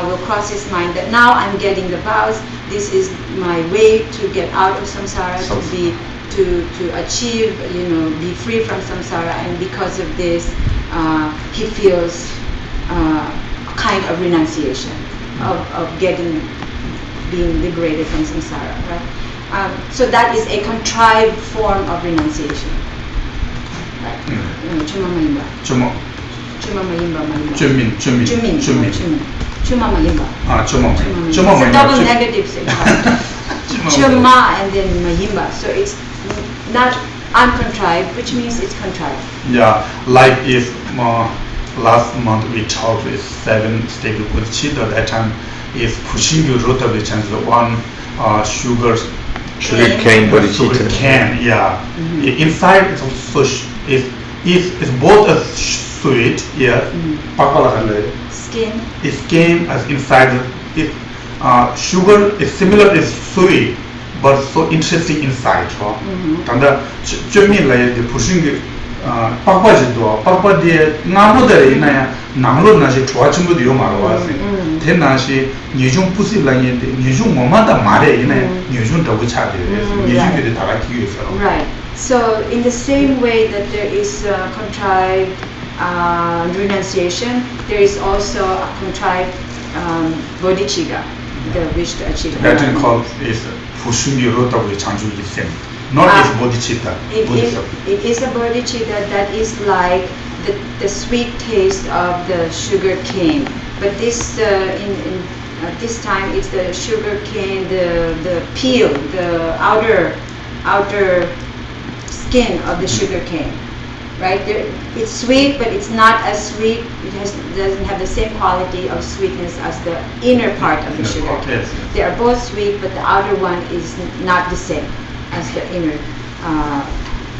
will cross his mind that now I'm getting the vows. This is my way to get out of samsara, to achieve, be free from samsara, and because of this, he feels a kind of renunciation of being liberated from samsara, right? So that is a contrived form of renunciation. Right? Chuma mayimba. Chuma mayimba. Chuma mayimba. It's a double negative symbol. Chuma and then mayimba. So it's not uncontrived, which means it's contrived. Yeah, like if last month we talked with 7 stable bodhicitta, that time is pushing you rota, which is the one sugar cane bodhicitta. Sugar cane, yeah. Inside it's also it's both a sweet, yeah. Skin. Skin as inside it. Sugar is similar is sweet, but so interesting inside. Tanda chumi like the pushing pakpajido pakpadi ngamudare inaya namlo nashi chwachimbu diyo marwasi. Then nashi nyujung pusi langi nyujung momada mare inaya nyujung dawichade nyujung gede taraki yusaro. Right. So in the same way that there is contrived renunciation, there is also a contrived bodhicitta, the wish to achieve. That is called is pushungi rota with chanju yisen. Not is bodhicitta. It is a bodhicitta that is like the sweet taste of the sugar cane, but this this time it's the sugar cane, the peel, the outer skin of the sugar cane, right? It's sweet, but it's not as sweet. It doesn't have the same quality of sweetness as the inner part of the sugar cane. Yes. They are both sweet, but the outer one is not the same as the inner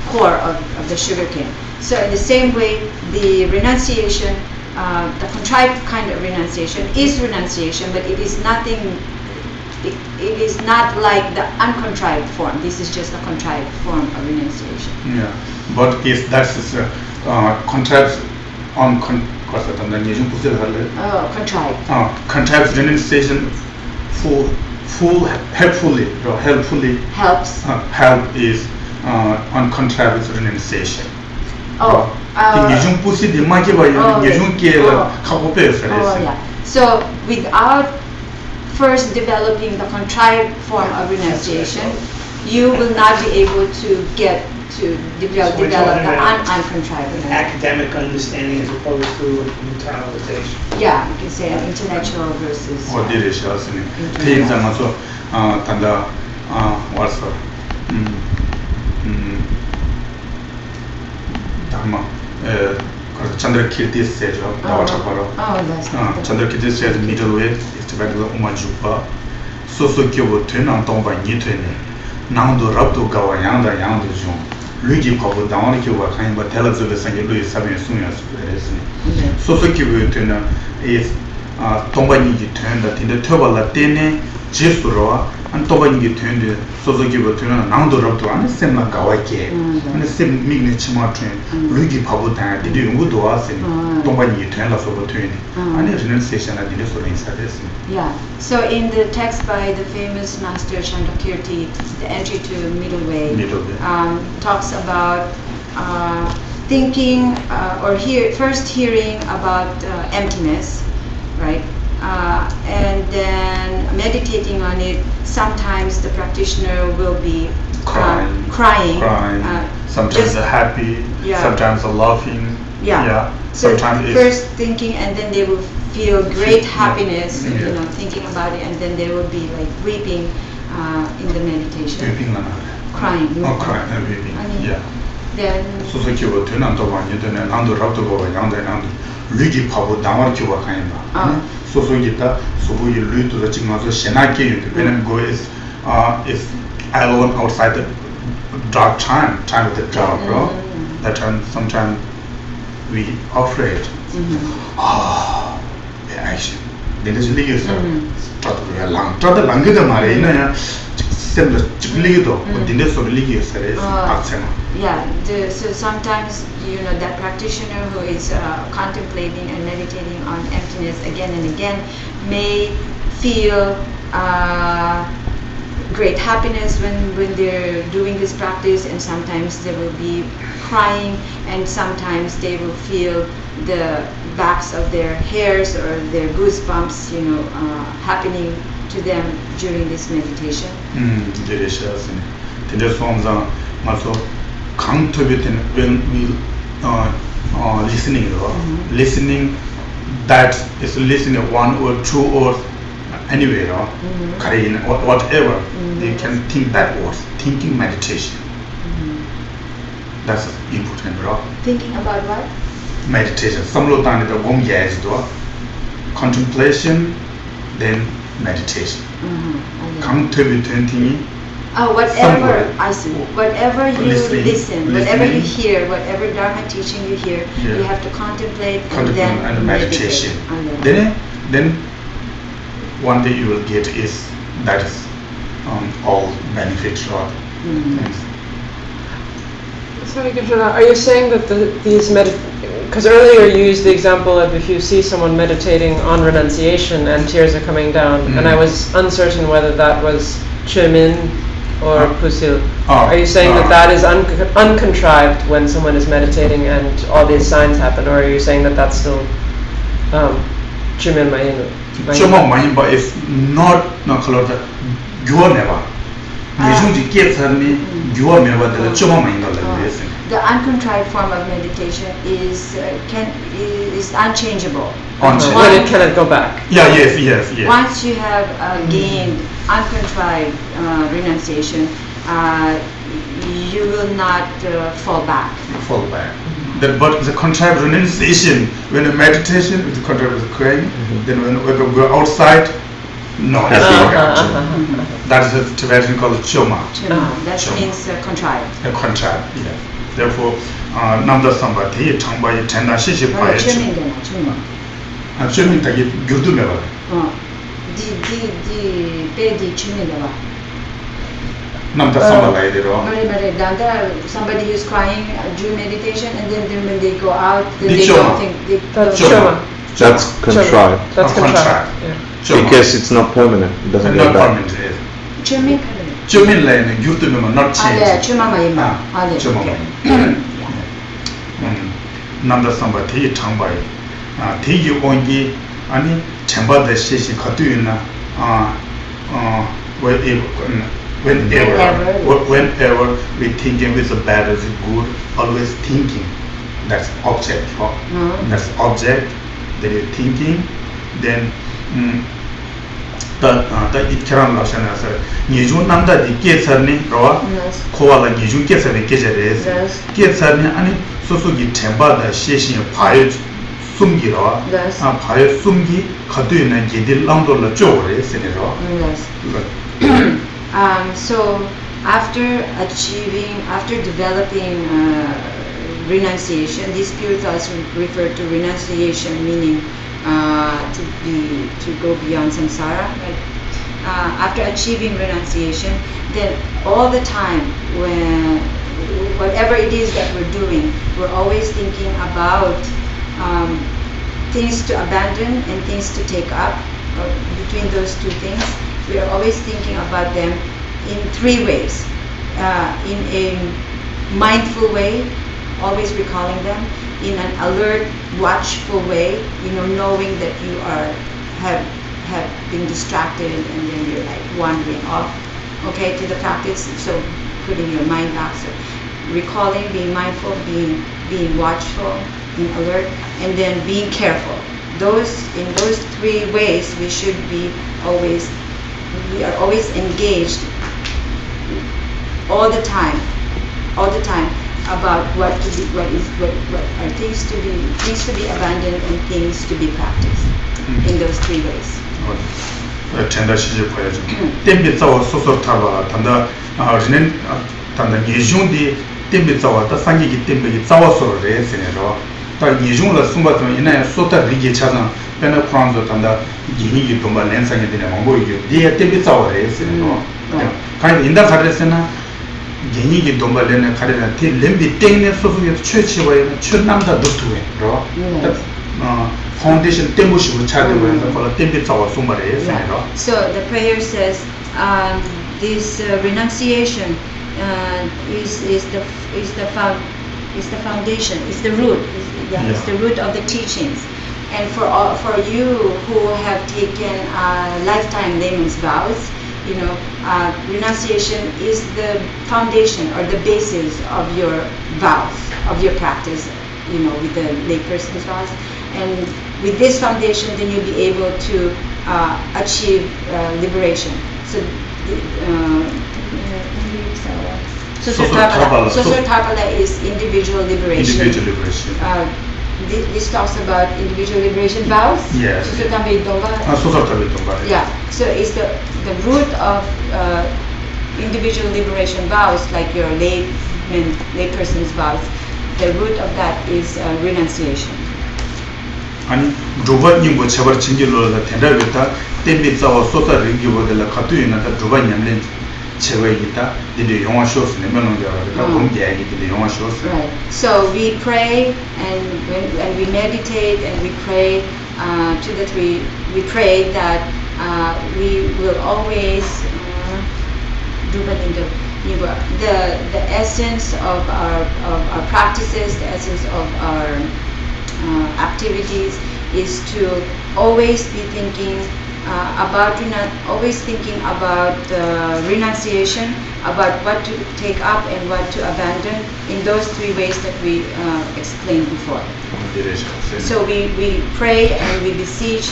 core of the sugar cane. So in the same way, the renunciation, the contrived kind of renunciation is renunciation, but it is nothing. It is not like the uncontrived form. This is just a contrived form of renunciation. Yeah, but if that is contrived Cosa tanda Nijun Pusil Hale. Contrived. Contrived renunciation helpfully Helps. help is on contrived renunciation. Nijun Pusi di Maki by Nijun Kela Kapope. So without first developing the contrived form of renunciation, you will not be able to get to develop the uncontrived. Academic understanding as opposed to internalization. Yeah, you can say intellectual versus. What did it show us? Things are also Tanda what's Dharma. Chandra Kirti says, Chandra Kirti says, middle way is to back the Umajupa. So Kyo turn on Tomba Nitene. Now do Rapto Gawayanda Yang Jung. Luigi Papa down Kyo Kind, but tell us the Sangi Louis Sabin Sunas. So Kyo turn is Tomba Niji turn that in the Turba Latene, Jesura, and Tomba Niji turned the Sosoki turn now do Rapto and the same like Gawake, and the same Mignachima train. Luigi Papa did you go to us in Tomba Niji turn us over 20, and the renunciation at the Nestor inside. Yeah, so in the text by the famous master Chandrakirti, the entry to middle way, talks about thinking or first hearing about emptiness, right? And then meditating on it. Sometimes the practitioner will be crying. Sometimes they're happy, sometimes they're laughing. So sometimes first thinking, and then they will feel great happiness, thinking about it, and then they will be like weeping in the meditation. Weeping, crying. Crying and weeping. Then. So Kyo turn on the one you turn and Rapto go around and Luigi Pabo down Kyo Kaima. So Gita, so we lead to the Chingazo Shenaki, when go is alone outside the dark time of the dark, that time sometimes we afraid. The action. Then there's legal but we are long. Try the longer marina, similar to Lido, but the nest of legal series. So sometimes that practitioner who is contemplating and meditating on emptiness again and again may feel great happiness when they're doing this practice, and sometimes they will be crying, and sometimes they will feel the backs of their hairs or their goosebumps happening to them during this meditation. Delicious. The forms are also come to it when we listening, that is listening 1 or 2 or anywhere, whatever, they can think that words, thinking meditation. That's important, bro. Thinking about what? Meditation. Contemplation, then meditation. Come to be thinking. Whatever I see, whatever you listen, whatever you hear, whatever Dharma teaching you hear, you have to contemplate and then meditation. Then one day you will get that is all benefits or things. Sorry, are you saying that these because earlier you used the example of if you see someone meditating on renunciation and tears are coming down, and I was uncertain whether that was Chemin or Pusil. Are you saying that is uncontrived when someone is meditating and all these signs happen, or are you saying that that's still Chemin Mahinu? Choma Mahimba is not you never. The uncontrived form of meditation is unchangeable. When it cannot go back. Yes. Once you have gained uncontrived renunciation, you will not fall back. But the contrived renunciation, when a meditation with the contrived crying, then when we go outside, no, that's not that is a Tibetan called Choma. That means contrived. Contrived, yes. Therefore, Namda Sambati, Tangba, Tenda, Shishi, Pai, Chemin Tagi, Gurdu Meva. 남자 삼발라야 되로. Somebody who's crying during meditation, and then when they go out, then The they choma. don't think they That's Choma. Shoma. That's contrived. That's Contract. contrived. Because it's not permanent. It doesn't not go back. permanent. Chumi. 주민라인은 유튜브면 not change. 네, 추마마이마. 네. 주마마이. 남자 삼바 되게 장바이. 되게 온기 아니 전바의 시시 가두이나 whenever we thinking with the bad is good, always thinking. That's object. That's object. That is thinking. Then 다 이처럼 나셔서 예중 남자디 깨서니 로와 코와라 예중 깨서니 깨져래서 깨서니 아니 소소기 템바다 시신 파일 숨기로 파일 숨기 가도에는 제들 람돌라 쪼그래서니로 So after developing renunciation, these spirituals refer to renunciation, meaning to go beyond samsara. Right? After achieving renunciation, then all the time, when whatever it is that we're doing, we're always thinking about things to abandon and things to take up. Between those two things, we are always thinking about them in three ways. In a mindful way, always recalling them. In an alert, watchful way, knowing that you have been distracted and then you're like wandering off, okay, to the practice. So putting your mind back, so recalling, being mindful, being watchful, being alert, and then being careful. In those three ways, we are always engaged all the time about what are things to be abandoned and things to be practiced in those three ways. 텐다 시제 보여줘. 템비자와 소소타와 단다 저는 단다 예중디 템비자와 다 상기기 템비기 자와서로 레스네로 다 예중을 숨바도 이나 소타 리게 차상 페나 프랑스 단다 기니기 동바 렌상에 되는 뭐이게 디에 템비자와 레스네로 가이 인다 카드레스나 기니기 동바 렌에 카드레나 티 렘비 땡네 소소게 최치와에 최남다 두투에로 foundation tembushi chadwe for tembe tsawa sumare senero. So the prayer says this renunciation is the foundation, is the root, it's the root of the teachings. And for you who have taken lifetime layman's vows, renunciation is the foundation or the basis of your vows, of your practice, with the layperson's vows. And with this foundation, then you'll be able to achieve liberation. So, Susartapala is individual liberation. Individual liberation. This talks about individual liberation vows. Yes. Yeah. So it's the root of individual liberation vows, like your layperson's vows. The root of that is renunciation. 아니 조바 님고 제발 진길로다 텐다르다 템비자와 소타 링기보들 카투이나다 조바 냠렌 제외이다 이제 영화 쇼스 내면은 저가 공개하기 이제 영화 쇼스. Right. So we pray and we meditate and we pray to the three. We pray that we will always the essence of our practices, the essence of our activities is to always be thinking about renunciation, about what to take up and what to abandon in those three ways that we explained before. So we pray and we beseech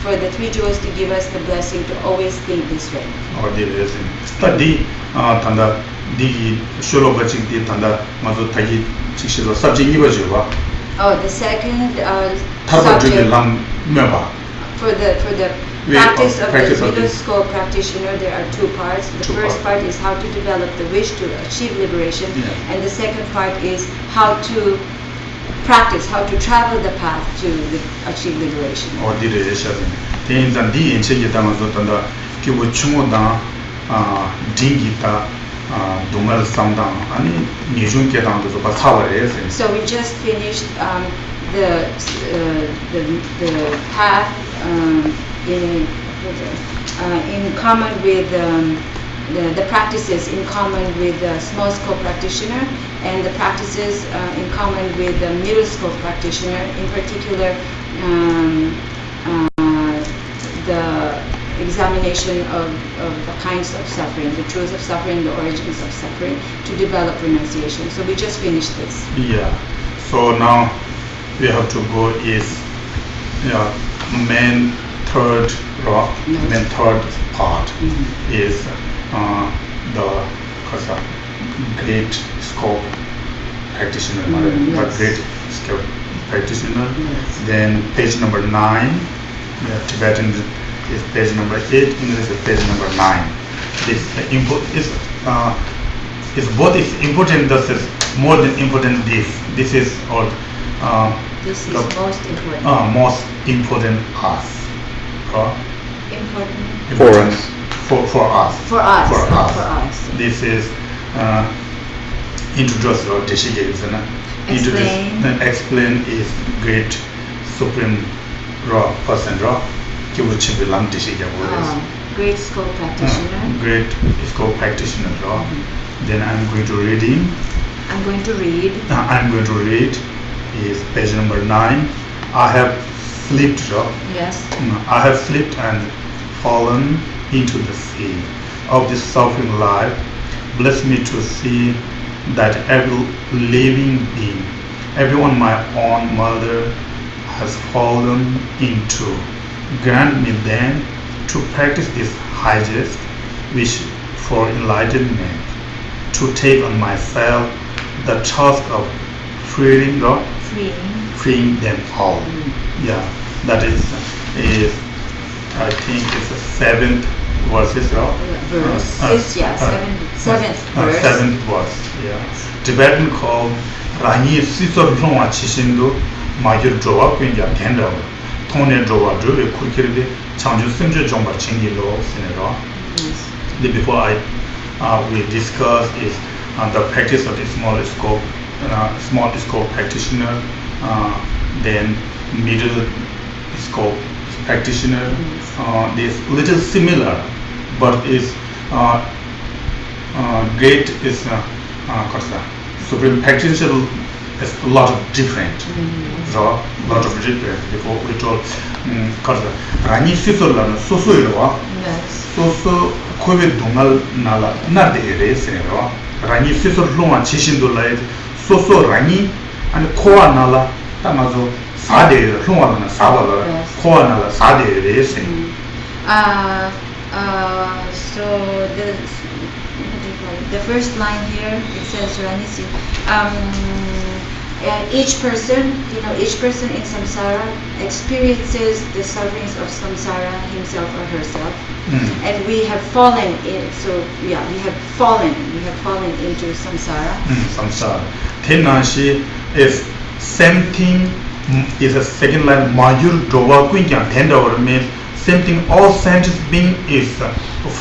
for the three jewels to give us the blessing to always think this way. Study tanda di sholo bachik di tanda mazo tagi chikshiro subject iwajiwa. Oh, the second subject for the practice of the middle school practitioner, there are two parts. The first part is how to develop the wish to achieve liberation, and the second part is how to practice, how to travel the path to achieve liberation. 딩기타 동을 상당 아니 니중 계단도 좀 사와래. So we just finished the path in common with the practices in common with the small scope practitioner and the practices in common with the middle scope practitioner, in particular the examination of the kinds of suffering, the truth of suffering, the origins of suffering, to develop renunciation. So we just finished this. Yeah. So now we have to go is main third part is the great scope practitioner, the great scope practitioner. Then page number 9, Tibetan is page number 8, English is page number 9. This is both is important. This is more than important. This is all. This is most important. Most important us. Important. For us. For us. For us. For us. For us. This is introduce or Explain. Explain is great supreme raw person raw. Great scope practitioner. Great scope practitioner raw. Then I'm going to reading. I'm going to read. I'm going to read is page number 9. I have slipped raw. Yes. I have slipped and fallen into the sea of this suffering life. Bless me to see that every living being, everyone my own mother, has fallen into. Grant me then to practice this highest wish for enlightenment, to take on myself the task of freeing them all. Yeah, that is I think it's the 7th verses. Seventh verse. 7th verse. Yeah. Tibetan called Rani Sisor Roma Chishindo Major Drova Quinja Tenda Tone Drova Drove Kurkirbi Chanju Simja Jomba Chingi Lo Sinero. Before we discussed is the practice of the small scope practitioner, then middle scope practitioner. This little similar, but is great is supreme practitioner is a lot of different. Lot of different. Before we told Rani Sisola Sosoiro, Soso Kobe Dungal Nala Nade Senero, Rani Sisor Luma Chishindola, Soso Rani and Koa Nala Tamazo Sade Luma Savala, Koa Nala Sade Racing. So the first line here, it says Ranisi. Each person in samsara experiences the sufferings of samsara himself or herself, and we have fallen in. So we have fallen into samsara. Samsara. Tenashi is same thing. Is a second line. Majur Dova Quinjan Tenda or means same thing. All sentient being is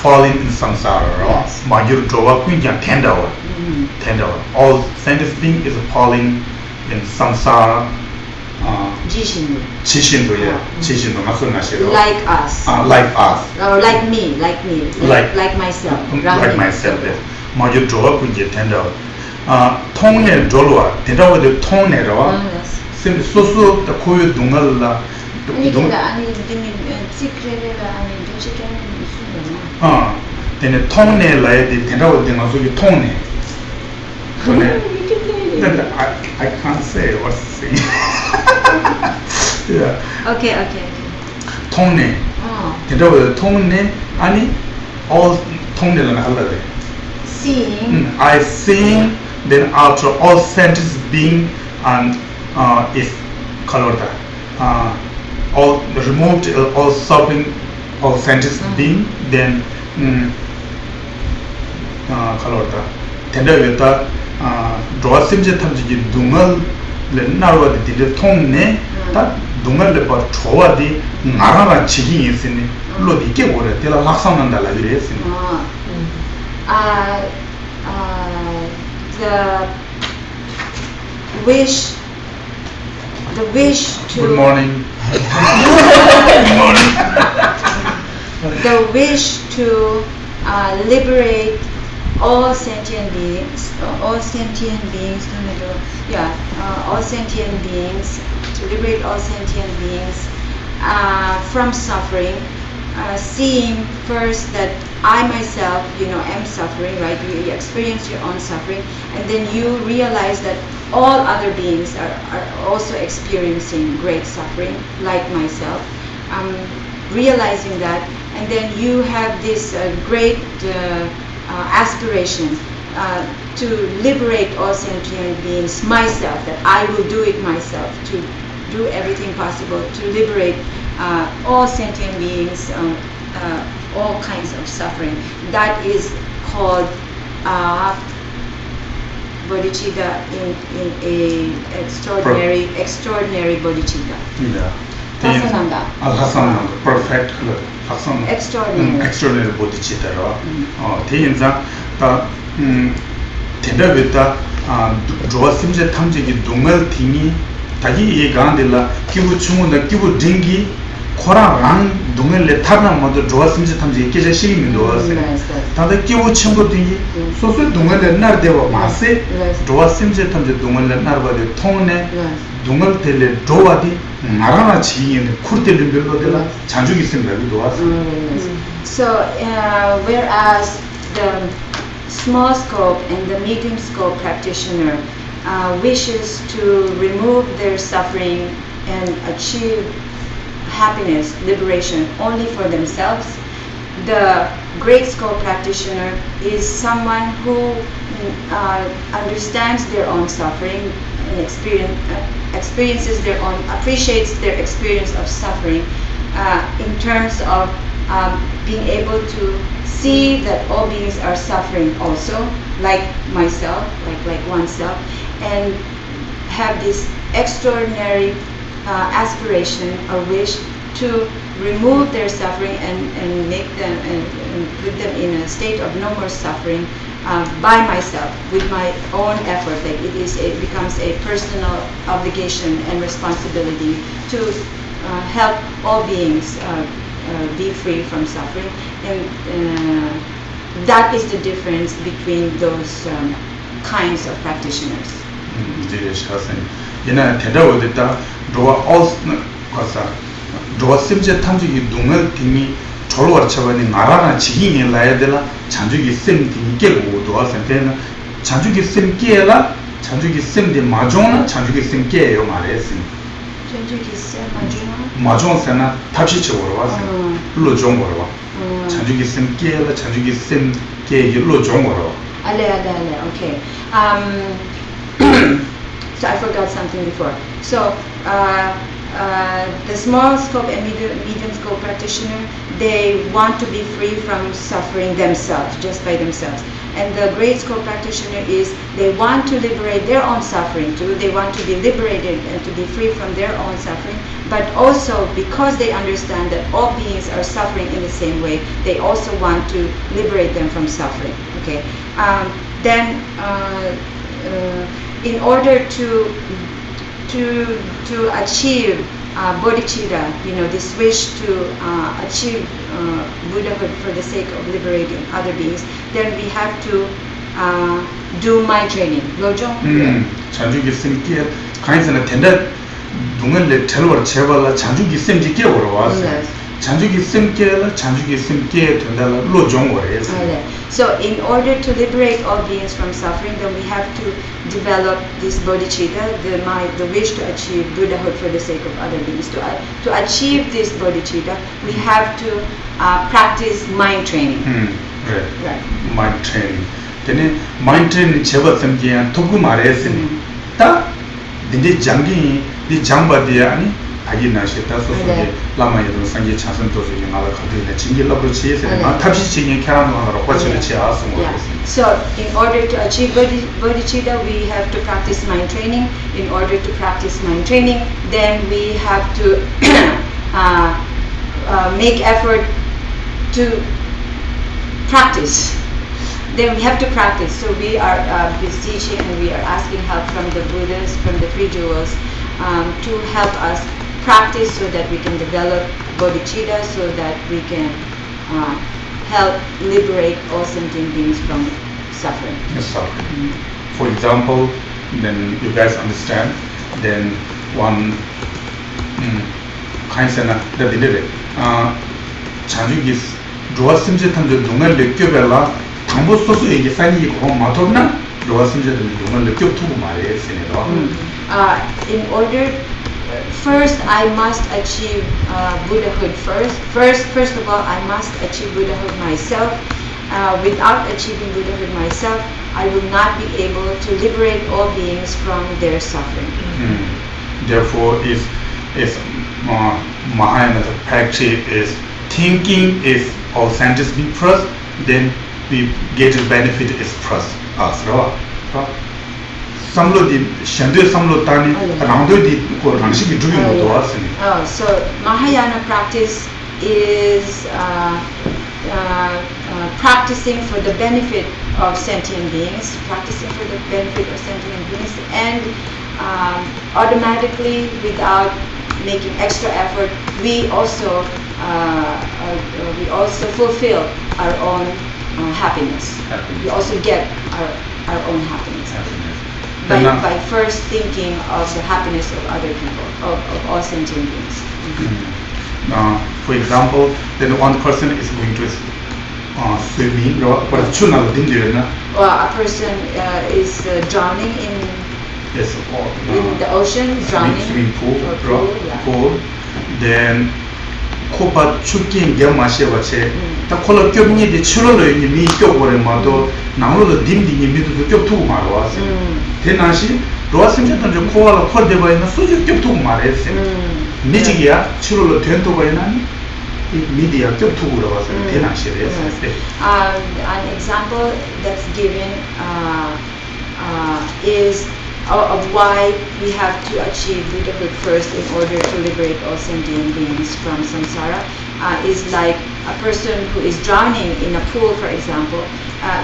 falling in samsara. Yes. Majur Dova Quinjan Tenda or all sentient being is falling in samsara. Jishindu. Like us. Like us. Or like me. Like myself. Like myself. Yes. Majur Dova Quinjan Tenda. Tongne Dolwa. Tenda with the tongne rawa. Sim soso the koyu dungal. Then a tongue like the Tenda with the Mazuki tongue. I can't say what's saying. Yeah. Okay. Tongue. Tenda with the tongue, Annie, all tongue and holiday. Seeing. I sing, then after all sentences being and is colored. All removed, all suffering, all sentences being, then colored. Tenda with the draw simja tamji dungal narwa the tongue, that dungal about Troa di Nara Chigi is in Lodike or Tela Laxan and the Lavies. the wish to Good morning. the wish to liberate all sentient beings, all sentient beings, to liberate all sentient beings from suffering, seeing first that I myself, am suffering, right? You experience your own suffering, and then you realize that all other beings are also experiencing great suffering, like myself. Realizing that, and then you have this great aspiration to liberate all sentient beings myself, that I will do it myself, to do everything possible to liberate all sentient beings, all kinds of suffering. That is called bodhicitta in a extraordinary bodhicitta. Yeah. Hasananda. Hasananda. Perfect. Extraordinary bodhicitta. 대인자 다 대답했다. 조심제 탐지기 동을 팀이 다기 이 간들라 기부 충분다 기부 딩기 코라랑 동을레 타나 모두 조심제 탐지기 계제 시민도 왔어. 다들 기부 친구 딩기 소소 동을레 나르대와 마세 조심제 탐지 동을레 나르바데 통네 동을 텔레 조와디 나라나 지인 쿠르텔린 별로들라 자주기 생각도 왔어. So whereas the small scope and the medium scope practitioner wishes to remove their suffering and achieve happiness, liberation only for themselves, the great scope practitioner is someone who understands their own suffering and experiences their own, appreciates their experience of suffering in terms of being able to see that all beings are suffering also, like myself, like oneself, and have this extraordinary aspiration or wish to remove their suffering and make them and put them in a state of no more suffering by myself, with my own effort. Like it becomes a personal obligation and responsibility to help all beings be free from suffering, and that is the difference between those kinds of practitioners. 얘는 대답을 도와 가서 도와 심제 탐지기 동을 팀이 졸어 쳐버니 나라나 지기에 라야 되라 잔주기 셈 뒤게 도와 선때는 잔주기 셈 깨라 잔주기 셈데 마종나 잔주기 셈 깨요 말했어. 잔주기 셈 마종? 마종세나 탑시 쳐버려 왔어. 로 종버려 와. 잔주기 셈 깨라 잔주기 셈 깨로 종버려. Ale, okay. So I forgot something before. So the small scope and medium scope practitioner, they want to be free from suffering themselves, just by themselves. And the great scope practitioner is they want to liberate their own suffering too. They want to be liberated and to be free from their own suffering. But also because they understand that all beings are suffering in the same way, they also want to liberate them from suffering. Okay. Then in order to achieve bodhicitta, this wish to achieve Buddhahood for the sake of liberating other beings, then we have to do mind training. Lojong? 잔주기 셈께 가인선은 된다 동을레 텔월 제발라 잔주기 셈지 깨오러 왔어. 잔주기 셈께라 잔주기 셈께 된다라 로종거래. So in order to liberate all beings from suffering, then we have to develop this bodhicitta, the wish to achieve Buddhahood for the sake of other beings. To achieve this bodhicitta, we have to practice mind training. Right. Mind training. Then mind training 제발 셈께 도구 말했으니 딱 이제 장기 이 장바디야 아니 아기나시다 소소게 라마이도 상계 차선 도중에 나가 가지고 진길로 치에서 탑시 진행 캐라노 하나로 과치를 치아서 So in order to achieve bodhicitta, we have to practice mind training. In order to practice mind training, then we have to make effort to practice then we have to practice. So we are beseeching and we are asking help from the Buddhas, from the three jewels, to help us practice so that we can develop bodhicitta, so that we can help liberate all sentient beings from suffering. Suffering. For example, then you guys understand, then one kind of the did Chanjugis Roasimjet and the Dungan Lekubella, Tamboso Egisani Matona, Roasimjet and the Dungan Lekub to my in order, first I must achieve Buddhahood first of all, I must achieve Buddhahood myself. Without achieving Buddhahood myself, I will not be able to liberate all beings from their suffering. Therefore, if Mahayana practice is thinking, if all scientists be first, then we get the benefit is first. Samlo di Shandu Samlo Tani, Rando di Koranshi doing what so Mahayana practice is practicing for the benefit of sentient beings, and automatically, without making extra effort, we also fulfill our own happiness. We also get our own happiness. By first thinking of the happiness of other people, of all sentient beings. For example, then one person is going to swimming, or a person is drowning in the ocean, drowning swimming pool. Then Kopa Chukin Gamashevache, the color Kyomni, the children in me, Kyobore, now the dimdi in middle of two Marwas. Then Ashi, Roasim and the Koala Cordeva in a Suju Kyoptu Mares, Nijigia, Chilo Tento Bainani, media Kyoptu was then Ashi. An example that's given is of why we have to achieve Buddhahood first in order to liberate all sentient beings from samsara, is like a person who is drowning in a pool, for example.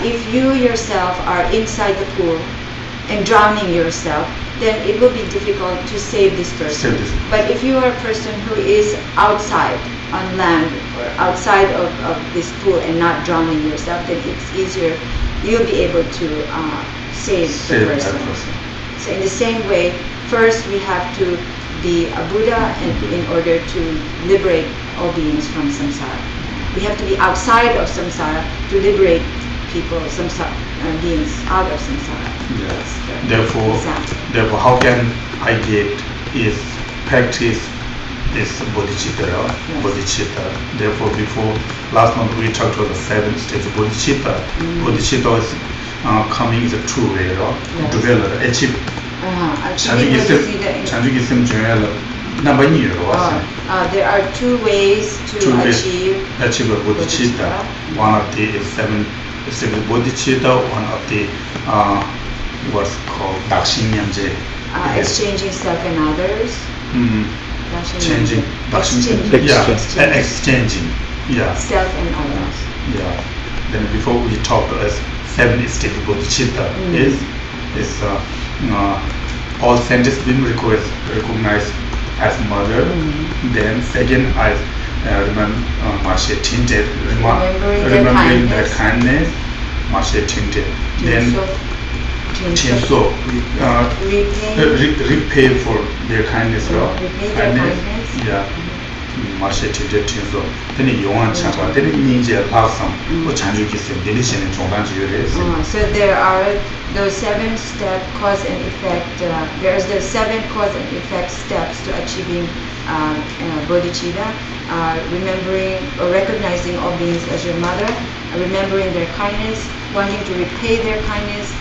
If you yourself are inside the pool and drowning yourself, then it will be difficult to save this person. But if you are a person who is outside on land or outside of this pool and not drowning yourself, then it's easier. You'll be able to save the person. So in the same way, first we have to be a Buddha in order to liberate all beings from samsara. We have to be outside of samsara to liberate people, beings out of samsara. Yes. Therefore, how can I get is practice this bodhicitta? Therefore, before last month we talked about the 7 stages of bodhicitta. Bodhicitta is coming is a true way, develop, achieve. There are 2 ways to achieve bodhicitta. One of the is 7 stages of bodhicitta. One of the what's called dakshinyamje. Exchanging self and others. Exchanging. Self and others. Yeah. Then before we talked as 7 stages of bodhicitta is all sentients being recognized as mother. Then second, I remember Mashe Tinted, remembering their kindness, Mashe Tinted. Then Chinso, repay for their kindness. Yeah. Mashe Tinted Chinso. Then you want Chapa, then Ninja Lasam, or Chanjukisim, Delition and Chongan. So there are those 7 step cause and effect. There's the 7 cause and effect steps to achieving bodhicitta. Remembering or recognizing all beings as your mother, remembering their kindness, wanting to repay their kindness,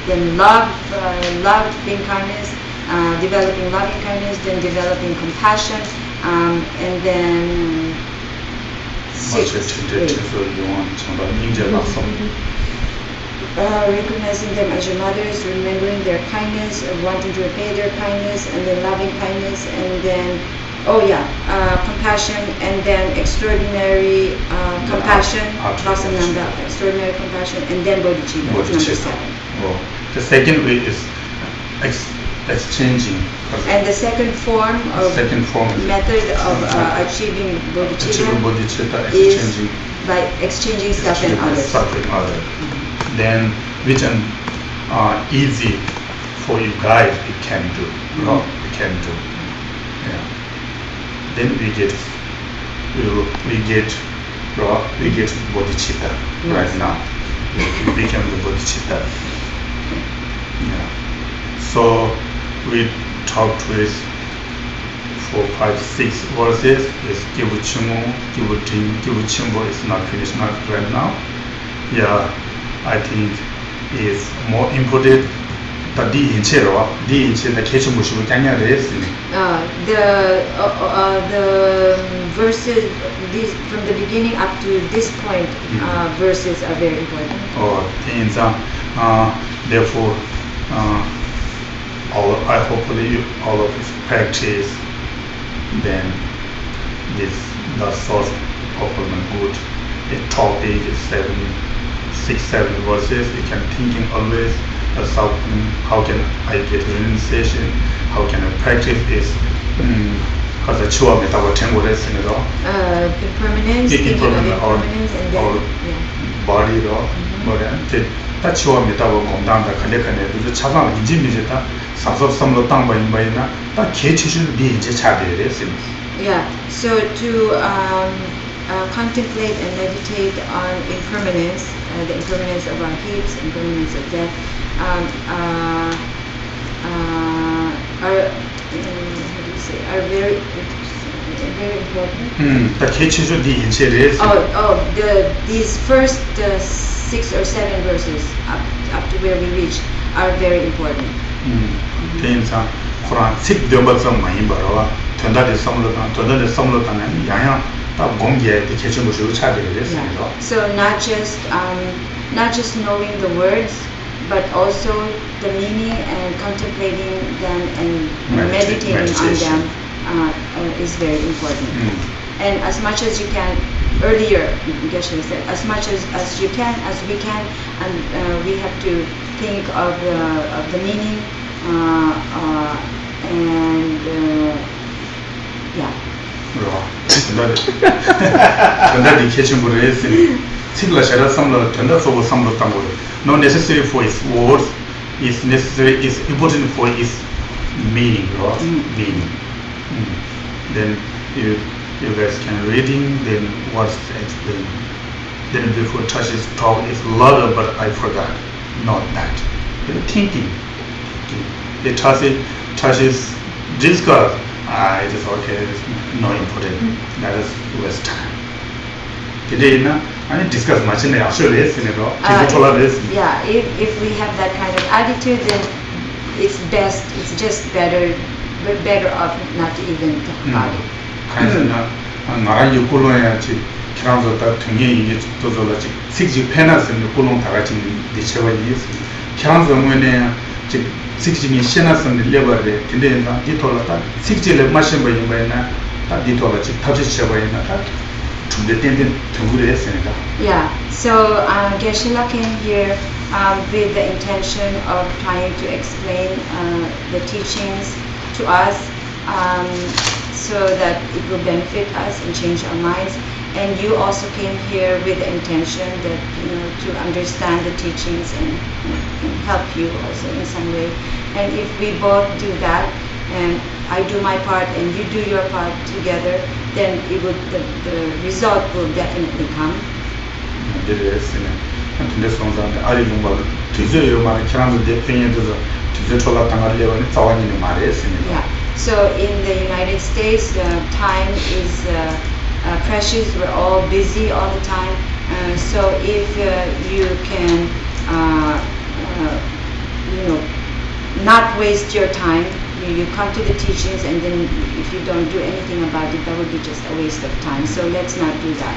then love being kindness, developing loving kindness, then developing compassion, and then 6. Recognizing them as your mothers, remembering their kindness, wanting to repay their kindness, and then loving kindness, and then compassion, and then extraordinary compassion, Vasananda, extraordinary compassion, and then bodhicitta, number 7. Oh. The second way is exchanging. And the second form of method of achieving bodhicitta is exchanging by exchanging self and others. Then which an easy for you guys you can do. You can do. Yeah. Then we get bodhicitta right now. We become the bodhicitta. Yeah. So we talked with 4, 5, 6 verses. Is Givu Chimbo is not finished not right now. Yeah, I think is more important. The verses, these from the beginning up to this point, verses are very important. Therefore, I hopefully all of us practice. Then the source of good. A topic is 6, 7 verses. You can thinking always. How can I get renunciation? How can I practice this? Because the chua metawa tengo is in it all. Impermanence, thinking of impermanence, and then body body. That chua metawa gomdang da kane do the chazang inji mijeta samsop samlo tang ba imbaina that kechish di inji chade is. Yeah. So to contemplate and meditate on impermanence, the impermanence of our heaps, impermanence of death, are very important. The cases of the inches. These first 6 or 7 verses up to where we reach are very important. Things are Quran 6 numbers of my imbarawa. Tunda de samlo and yaya. So not just knowing the words, but also the meaning and contemplating them and meditating on them is very important. And as much as you can, earlier Geshe said, as much as we can, and we have to think of the meaning not necessary for its words, is necessary, is important for its meaning, meaning. Then you guys can reading, then what's explained. Then before Tashi's talk is louder, but I forgot. Not that. Then thinking. The Tashi's discuss. It is okay, it is not important. That is waste time. Today, I discuss much in the actual if we have that kind of attitude, then it's just better off not to even talk about it. Yeah, so Geshe came here with the intention of trying to explain the teachings to us so that it will benefit us and change our minds. And you also came here with the intention that to understand the teachings and help you also in some way. And if we both do that, and I do my part and you do your part together, then the result will definitely come. Yeah. So in the United States, time is precious. We're all busy all the time. So if you can, not waste your time. You come to the teachings, and then if you don't do anything about it, that would be just a waste of time. So let's not do that.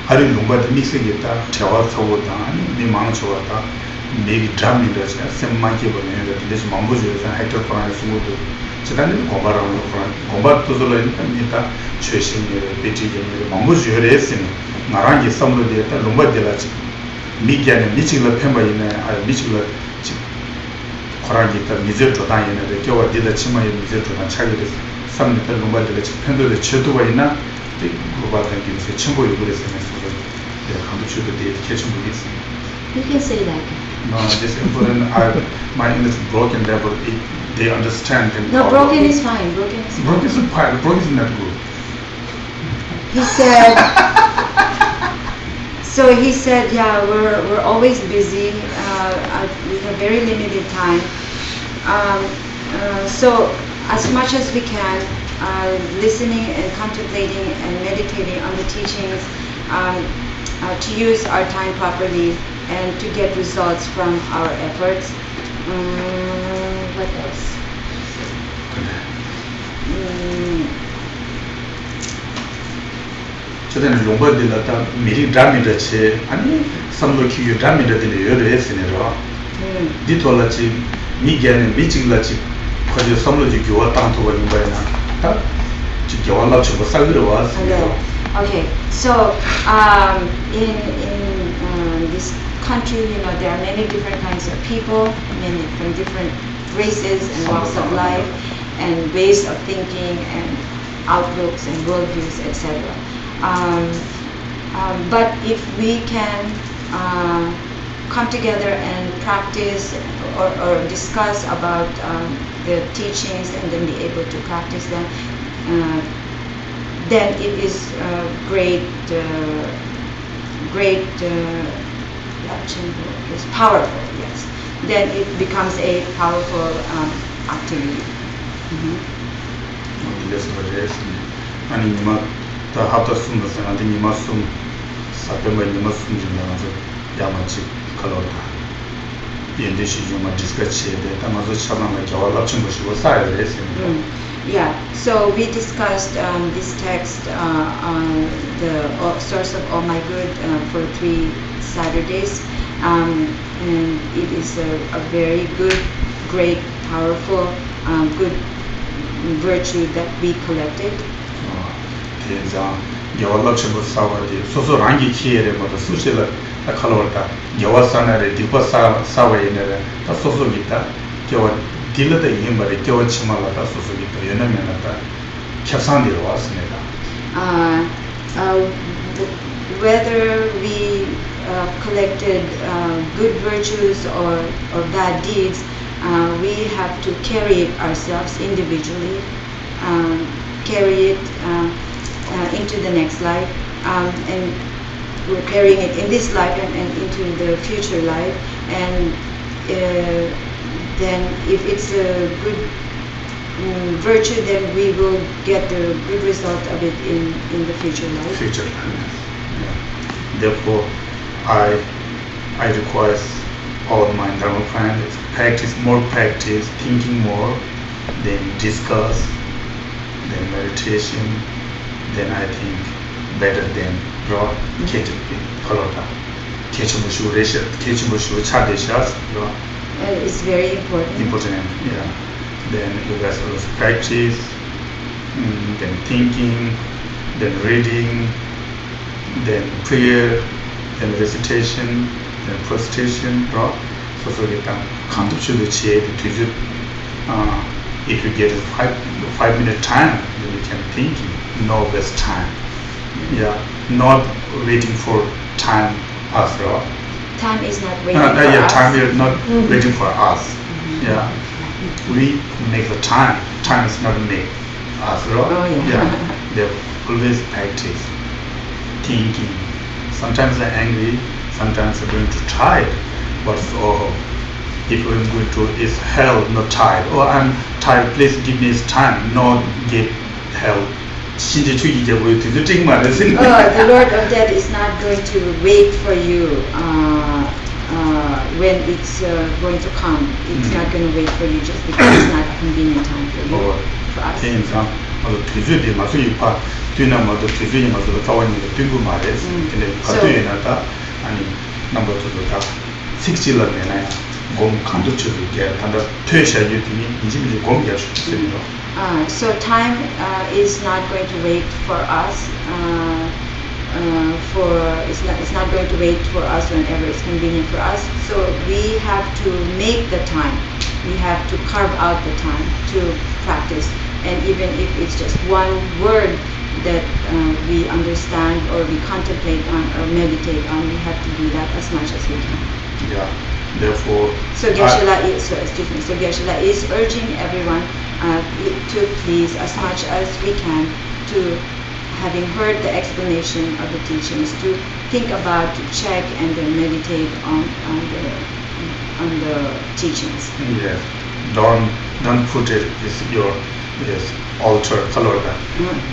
하루 농바도 믹스겠다 대화 서보다 아니 네 마음 좋았다 내기 드라미더스 셈마게 보내는 데서 망고주에서 하이터 프랑스 모두 지난해 고바라는 고바도 돌아니까 최신의 베티게는 망고주에 했으니 나랑이 선물되었다 농바들라지 미기안에 미치글라 팸바이네 아 미치글라 코란기다 미저 조단이네 겨와 디다 치마에 미저 조단 차기를 삼미터 농바들라지 팬도의 최도가 있나 고바던 김새 첨보를 그랬으면 내가 감독주도 되게 캐치 보겠습니다. You can say that. No, this important. My English is broken there, but they understand. And No, broken is fine. Broken is fine. Broken is fine. Broken is not good. He said. So he said, yeah, we're always busy. We have very limited time. So as much as we can, listening and contemplating and meditating on the teachings, to use our time properly and to get results from our efforts. What else? 저는 용벌들다 미리 드라미더체 아니 삼로키유 드라미더들이 여러 했으니라. 디토라치 미게는 미칭라치 거기 삼로지 교와 땅토가 인바이나 다 지교와라 치고 살기로 왔어요. Okay, so in this country, you know, there are many different kinds of people, many from different races and walks of life, and ways of thinking and outlooks and worldviews, etc. But if we can come together and practice or discuss about the teachings and then be able to practice them, then it is great, is powerful. Yes, then it becomes a powerful activity. 아니 니마 다 합쳤으면 안데 니마 숨 사페마 니마 숨 지나서 야마치 칼로다 인데시 좀 디스커치에 대해서 차마마 겨울라 친 것이고 사야 됐습니다. Yeah, so we discussed this text on the source of all my good for 3 Saturdays, and it is a very good, great, powerful, good virtue that we collected. 대장 겨울라 친 것 사와디 소소 랑기 키에레 모두 수실라 칼로다 겨와사나레 디파사 사와이네레 다 소소 기타 겨와 딜러다 이행바리 겨와 치마라다 소소 기타 연하면다 캡산디로 왔습니다. Whether we collected good virtues or bad deeds, we have to carry it ourselves individually, carry it into the next life, and we're carrying it in this life and into the future life, and then if it's a good virtue, then we will get the good result of it in the future life. Therefore, I request all my Dharma friends more practice, thinking more, then discuss, then meditation, then I think better than raw KTP, Palota. It's very important. Yeah. Then you guys also practice, then thinking, then reading, then prayer, then recitation, then prostration, right? So get down. If you get 5 minute time, then you can think. No waste time. Yeah, not waiting for time us, right? Time is not waiting for us. Time is not waiting for us. Yeah, we make the time. Time is not make us, right? Oh, yeah. They always practice thinking. Sometimes they're angry. Sometimes they're going to tired. But if I'm going to is hell, not tired. Oh, I'm tired. Please give me time. Not get hell. The Lord of Death is not going to wait for you when it's going to come. It's not going to wait for you just because it's not a convenient time for you. For us. 아주 뒤주디 마수 이파 뒤나마도 뒤주디 마수도 타원이 빙고 말했어. 근데 가도에 나다 아니 넘버 2다 6를 내나요. 곰 간도 주게 단다 퇴샤 유티니 이집이 곰 야수 있습니다. So time is not going to wait for us. It's not going to wait for us whenever it's convenient for us. So we have to make the time. We have to carve out the time to practice. And even if it's just one word that we understand or we contemplate on or meditate on, we have to do that as much as we can. Yeah. Therefore, so Geshe is urging everyone to please, as much as we can, to having heard the explanation of the teachings, to think about, to check, and then meditate on the teachings. Yes. Don't put it as your altar color that.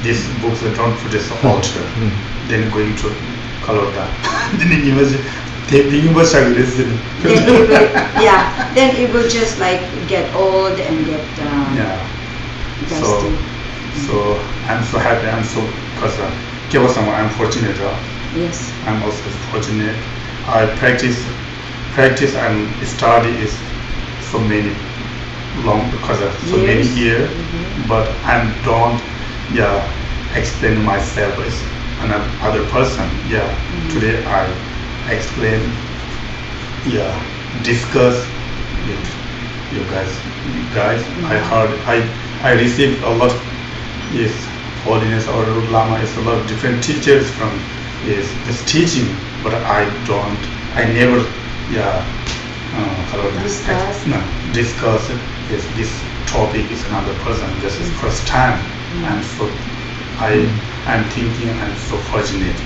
This book don't put it as altar. Then going to color that. Then you must taking was then it will just like get old and get dusty. So I'm so happy. I'm so because I'm fortunate. Yes. I'm also fortunate. I practice and study is so many long because of so many years, but I don't explain myself as another person. Today I explain, discuss with you guys. I heard, I received a lot. Yes, holiness or Lama is a lot of different teachers from this teaching, but I never discuss it. This topic is another person. This is first time, and so I'm thinking I'm so fortunate.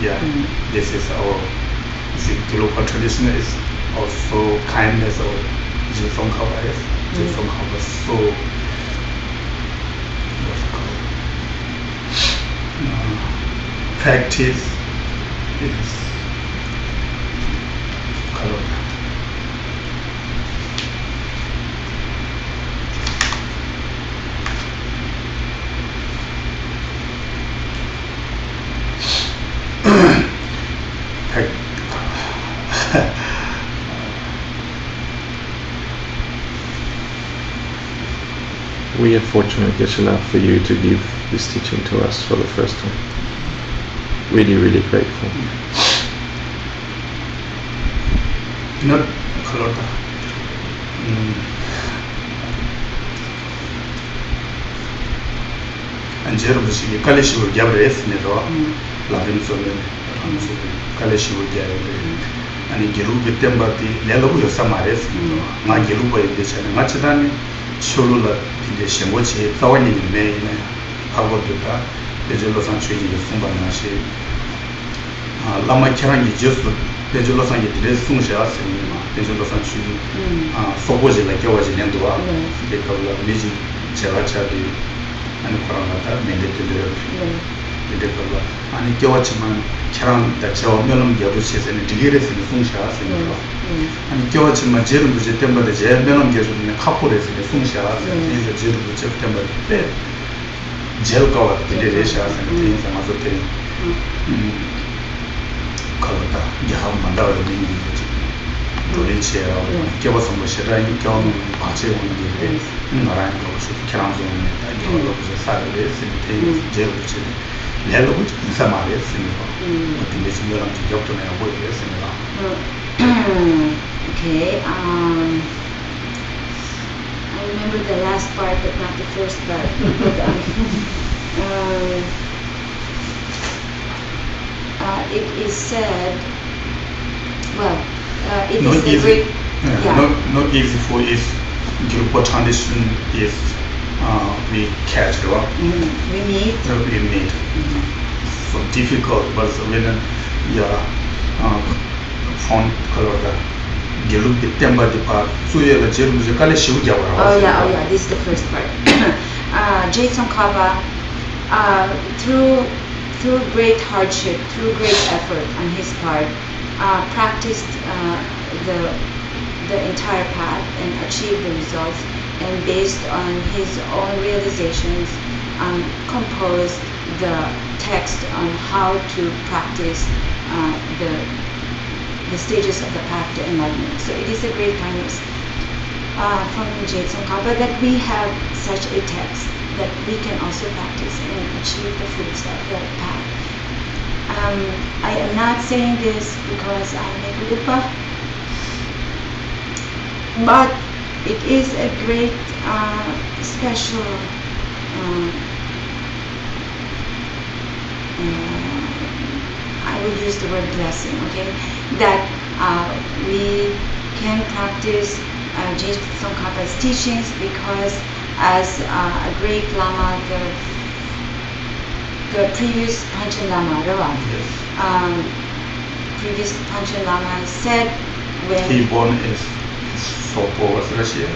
This is our global tradition is also kindness or Geshe Tashi so practice is We are fortunate, Geshe, for you to give this teaching to us for the first time. Really, really grateful. Not Kalota. And Jerusalem, Kaleshi will gather Esnero, Lavin Solen, Kaleshi will gather. And in Geruba Tembati, Lelo Samares, Magiruba in the Macedani, Shulula in the Shemochi, Tawani in May, Pavoduta, the Jolosan Tree, Fumbanashi, Lama Kirangi just the Jolosan Yet, Sunshas, the Jolosan Tree, Fobozi like yours in Endua, the Kavla, Miji, Cheracha, and Koranata, made it to the Kavla, and Kyowachiman, Kiran, that Chow Melum Yabushis and Digiris in the Sunshas, and Kyowachiman, Jerum, the September, the Jel Melum Yabu in the Kapuris in the Sunshas, and the Jerum, the September, Gel cover, the Dereshas and things and other things. Kalota, Yaham Mandara, the meaning of Dolice, Kevasam Shira, Kyon, Pache, Naran, Karanzo, and the Saturdays, and things, Gel, Yellow, which in some areas, but in this middle of the Jopton and Woodless and okay, I remember the last part, but not the first part. It is said, it not is easy. a great, not easy for is Gilbert tradition is we catch it up. We meet. So difficult, but when font color Geluk the Temba the part, so you have a Jerusalem shoe. This is the first part. Jason Kava, through great hardship, through great effort on his part, practiced the entire path and achieved the results. And based on his own realizations composed the text on how to practice the stages of the path to enlightenment. So it is a great kindness from Geshe Tashi that we have such a text that we can also practice and achieve the fruits of the path. I am not saying this because I am a Gurupa, but it is a great special I will use the word blessing, okay, that we can practice Geshe Tashi teachings, because as a great Lama, the previous Panchen Lama, previous Panchen Lama said when He born is Sopo was Russia.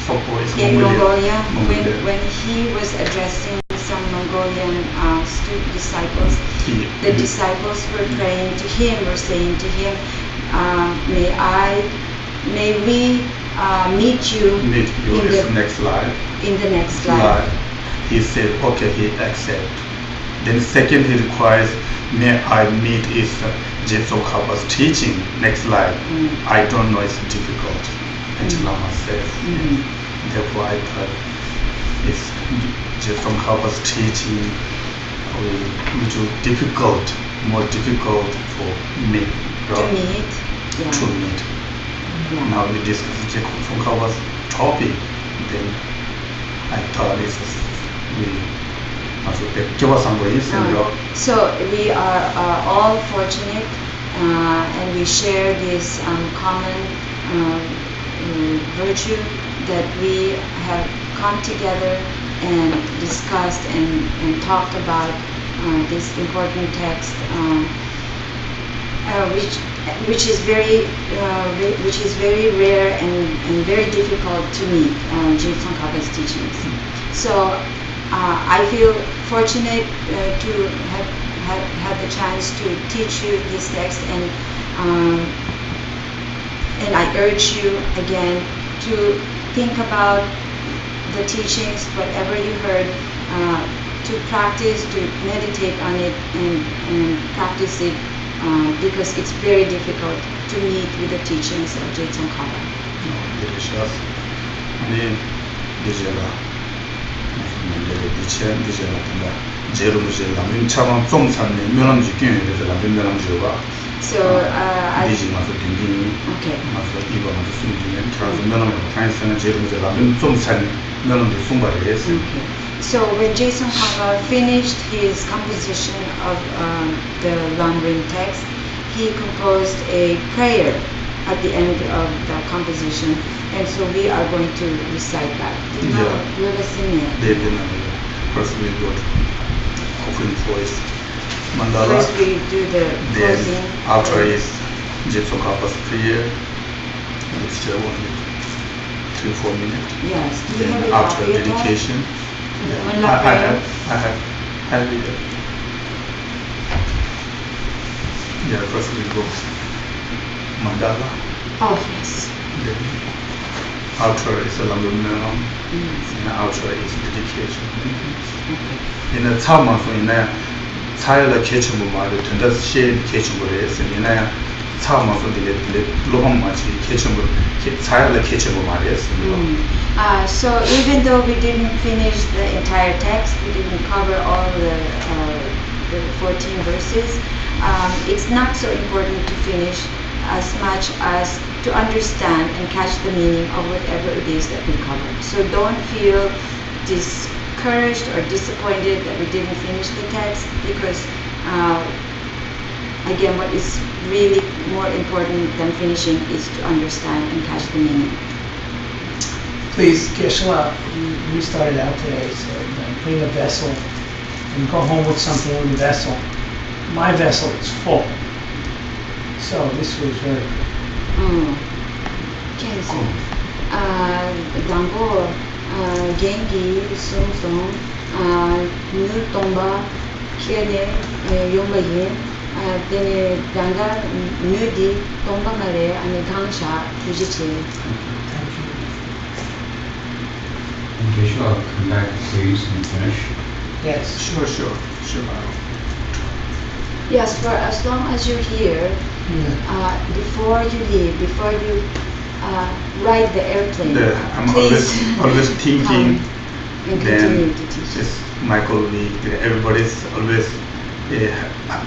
Sopo is in Mongolia, Mongolia. when he was addressing some Mongolian disciples, the disciples were praying to him, were saying to him, may we meet you Meet you in is the next life. in the next life. He said, okay, he accept. Then second, he requires, may I meet is Geshe Tashi teaching next life. I don't know, it's difficult. And Lama says. Therefore, I thought it's Geshe Tashi teaching which is difficult, more difficult for me. To meet, yeah. To meet. Yeah. Now we discuss Geshe Tashi's topic. Then I thought it's really So we are all fortunate, and we share this common virtue that we have come together and discussed and talked about this important text, which is very rare and very difficult to meet, Geshe Tashi's teachings. So I feel fortunate to have had the chance to teach you this text, and I urge you again to think about the teachings, whatever you heard, to practice, to meditate on it and practice it, because it's very difficult to meet with the teachings of Geshe Tashi. Delicious. And So okay. So when Geshe Tashi finished his composition of the Lamrim text, he composed a prayer at the end of the composition, and so we are going to recite that. First we go to offering voice mandala. First we do the Then closing. after is Geshe Tashi's prayer. It's just only 3-4 minutes. Yes. Do you Then have a after copy of that? dedication, Mandala I prayer? have it. Yeah, first we go mandala. Oh yes. Then after is a Lamrim Melam. And after is dedication. In the time of Thailand kitchen mother to the shade kitchen is and in a time of the long much kitchen Thailand kitchen is. So even though we didn't finish the entire text, we didn't cover all the 14 verses, it's not so important to finish as much as to understand and catch the meaning of whatever it is that we covered. So don't feel discouraged or disappointed that we didn't finish the text, because again, what is really more important than finishing is to understand and catch the meaning. Please, Geshe, we started out today, so bring a vessel and go home with something in the vessel. My vessel is full, so this was very good. Dango, gengi, song, nu tomba, kiane, yombaye, then danga, nudi, tomba mare, and gangsha, fujiche. Thank you. And Geshe, I'll come back please and finish. Yes. Sure. Yes, for as long as you're here, before you leave, before you ride the airplane, I'm please always thinking. come and Then continue to teach. just my colleague, everybody's always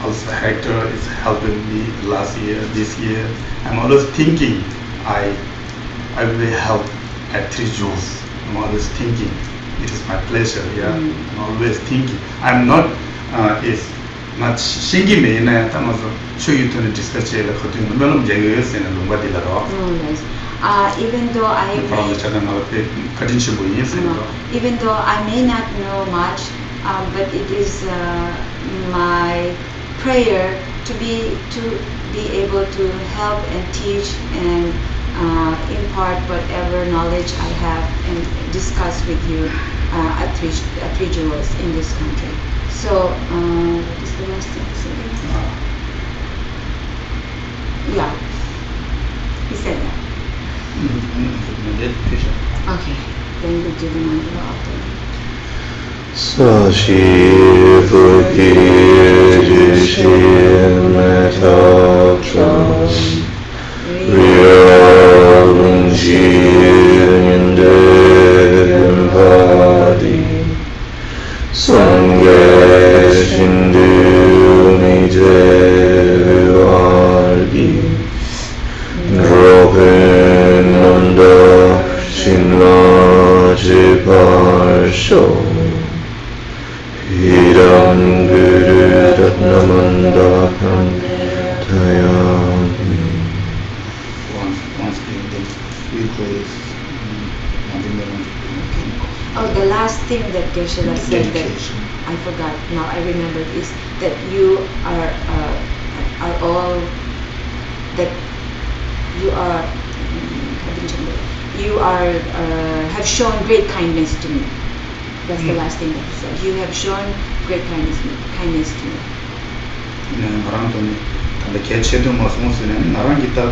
also Hector is helping me last year, this year. I'm always thinking I will help at 3 Joules. I'm always thinking it is my pleasure. I'm always thinking. I'm not is not singing me in a time of show you to the discussion of the melon jagos and Lumbadilla. Yes. Even though I even though I may not know much, but it is my prayer to be able to help and teach and impart whatever knowledge I have and discuss with you at 3 Joules in this country. So what is the last thing? Yeah, he said that. Okay, then we'll do the mantra after. Sashi-buki jishi-meta-cham Rya-lung-chi-nyinde-mpadi Sangye-shindu-nije-vargi Dropen-nanda Shinla-jiparsho Hiram Guru Ratnamandakam Tayami. Once we close. Oh, the last thing that Geshe said that I forgot, now I remembered, is that you are all, that you have shown great kindness to me. That's the last thing that he said. You have shown great kindness to me. 근데 개체도 무슨 나랑 기타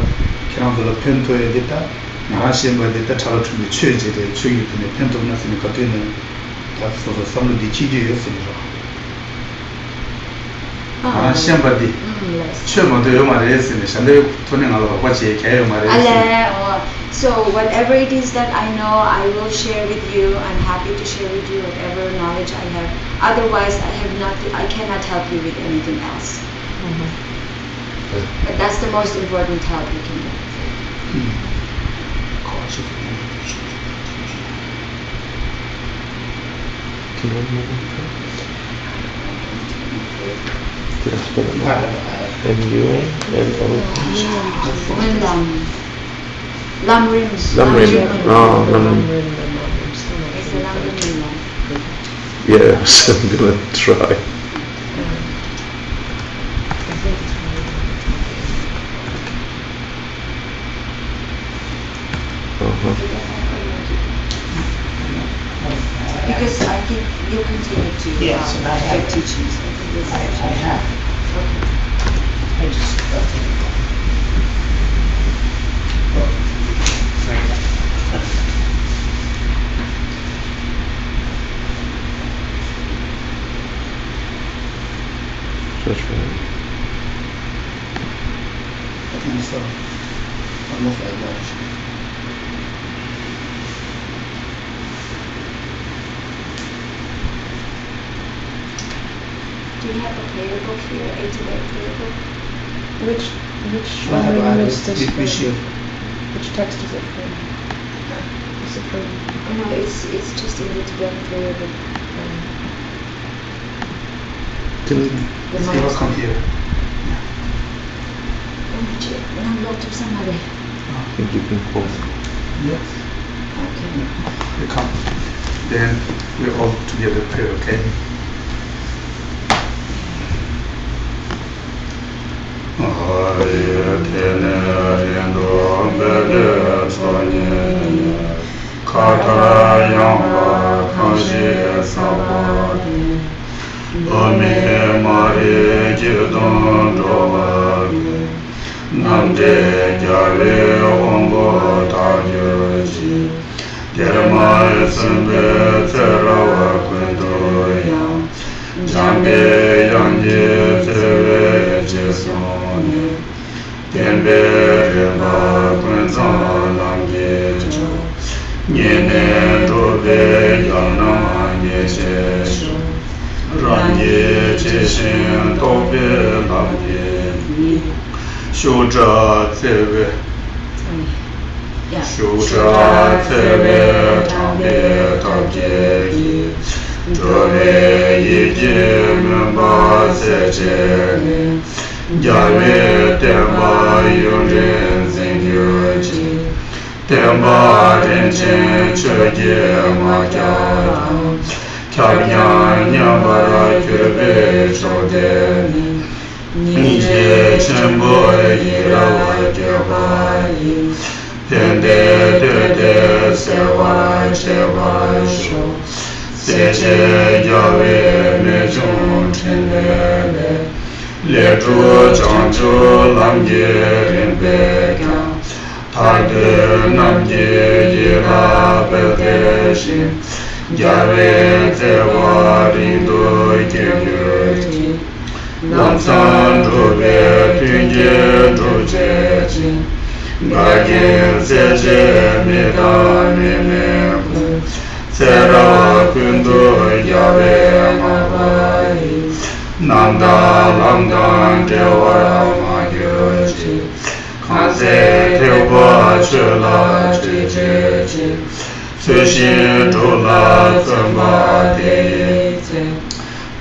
그런도 편토에 됐다. 나라시에 됐다. 차로 준비 취지를 취기도 편토 났으니까 되는 다소서 선도 디치지였습니다. 나라시에 받디. 최고도 요 말했으니 상대 돈행하고 같이 개요 말했으니. So whatever it is that I know, I will share with you. I'm happy to share with you whatever knowledge I have. Otherwise, I cannot help you with anything else. But that's the most important help you can get. Lamrim. It's a Lamrim. Yes, I'm gonna try. Because I think you continue to Yes, and I have your teachings. I have. I just almost like that. Do you have a prayer book here, a Tibet prayer book? Which I is this think we from? should. Which text is it from? Is it from? No, it's just in the Tibet prayer book. If you will come here. I think you can call. Yes. Okay. You come. Then we all together pray, okay? Namde jale ombo tajoji Derma sembe terawa kwendo yang Jambe Yange Sewe Jesone Tembe Reba Kunzan Lamge Jo Nyene Dobe Yana Yeche Ranye Cheshin Tobe Lamge Shuja Sewe Shuja Sewe Tambe Tabje Dore Yeje Mba Seche Yahwe Temba Yunrin Zingyuji Temba Rinchen Choge Makyaram Kyabyan Nyambara Kyurbe Chodeni Nije Chembo Yirawa Gyabayi Tende Dede Sewa Cheba Sho Seche Yahwe Mejun Chenele Leju Chanchu Lamge Rinbeka Tade Namge Yira Bedeshin Yahwe Tewa Rindo Gyuti Lamsan Drube Tunge Drujeji Gage Seche Mida Memeku Sera Kundu Yahwe Mabayi Nanda Lamdan Dewara Magyuji Kanse Tewa Chula Jijeji Sushin Chula Tsamba Deyite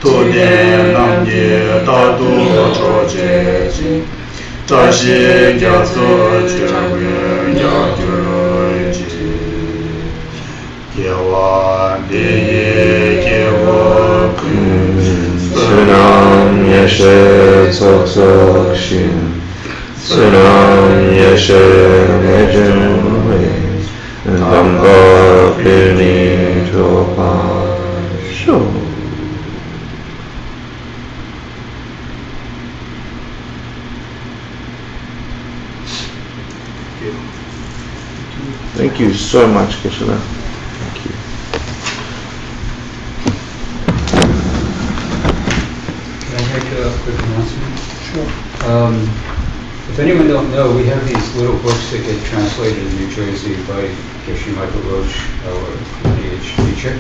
Tuden Namge Tadu Chojeji Tashi Gyatso Chagwe Yagyuji Yewa Deye Kewa Kun Sunam Yeshe Tsokshin Sunam Yeshe Mejunwe Damba Plini Chopa Sho. Thank you so much, Krishna. Thank you. Can I make a quick announcement? Sure. If anyone don't know, we have these little books that get translated in New Jersey by Geshe Michael Roach, our lineage teacher.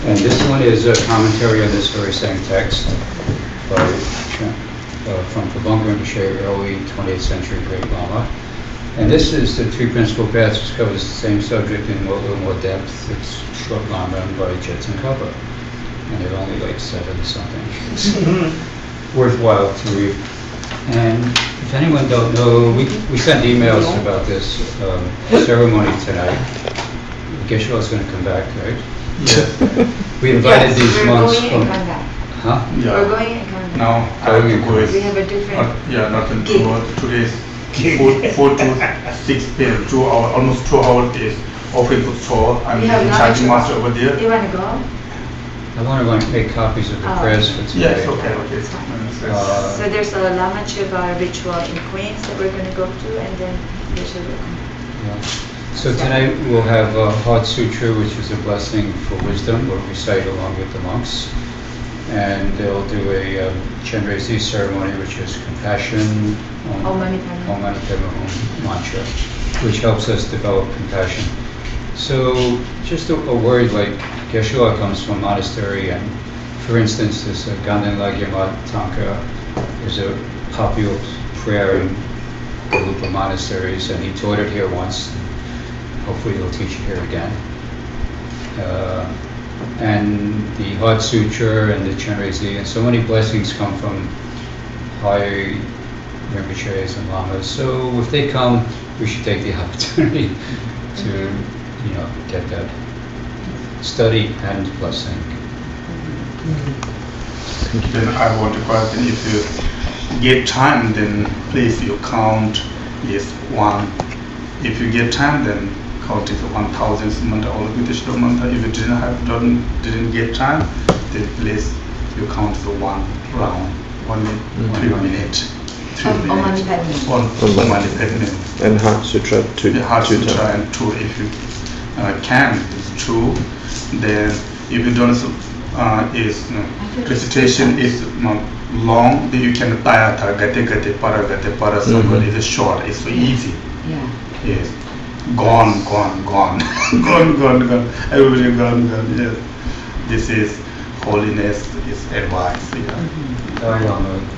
And this one is a commentary on this very same text by from Kabunga Rinpoche, early 20th century Great Lama. And this is the Three Principal Paths, which covers the same subject in a little more depth. It's short Lama by Jetson Kappa. And they're only like 7 something. Worthwhile to read. And if anyone don't know, we sent emails about this ceremony tonight. Geshe is going to come back, right? Yes. We invited these monks We're going and come back. Huh? Yeah. We're going and come back. Now I have to go. We have a different Not in gig. today's 4 to 6 p.m. 2 hour, almost 2 hour days. Offering food store. I'm We have the lunch. charging master over there. You want to go? I want to go and make copies of the prayers for today. Yes, okay. So there's a Lama Chiba ritual in Queens that we're going to go to, and then there's a Yeah. So tonight we'll have a Heart Sutra, which is a blessing for wisdom. We'll recite along with the monks. And they'll do a Chenrezig ceremony, which is compassion, Om Mani Padme Om Mani Padme Hum mantra, which helps us develop compassion. So just a word like Geshe comes from a monastery, and for instance, this Ganden Lagyamat Tanka is a popular prayer in a group of monasteries, and he taught it here once. Hopefully he'll teach it here again. And the Heart Sutra and the Chenrezig, and so many blessings come from high Rinpoches and Lamas. So if they come, we should take the opportunity to, get that study and blessing. Then I want to question, if you get time, then please you count is 1. If you get time, then count is 1,000 mantra or Gita mantra. If you didn't get time, then please you count the 1 round, only 3 minutes. 3 Om Mani minutes. Padme. Om Mani Padme. And Heart Sutra two The Heart two Sutra times. and 2 if you can, it's 2. Then if you don't is recitation is long. You can tayata gate para somebody is short. It's so easy. Yeah. Yes. Gone. gone. Everybody gone. Yes. This is holiness. Is advice. Yeah.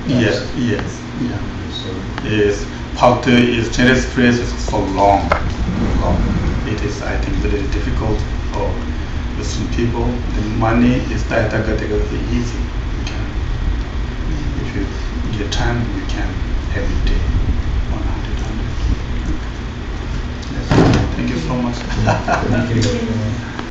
Yes. Yeah. Yes. Bhakti is Chinese phrase is so long. It is, I think, very difficult for Muslim people. The money is easy. You can, if you get time, you can every day 100. Yes. Thank you so much. Thank you.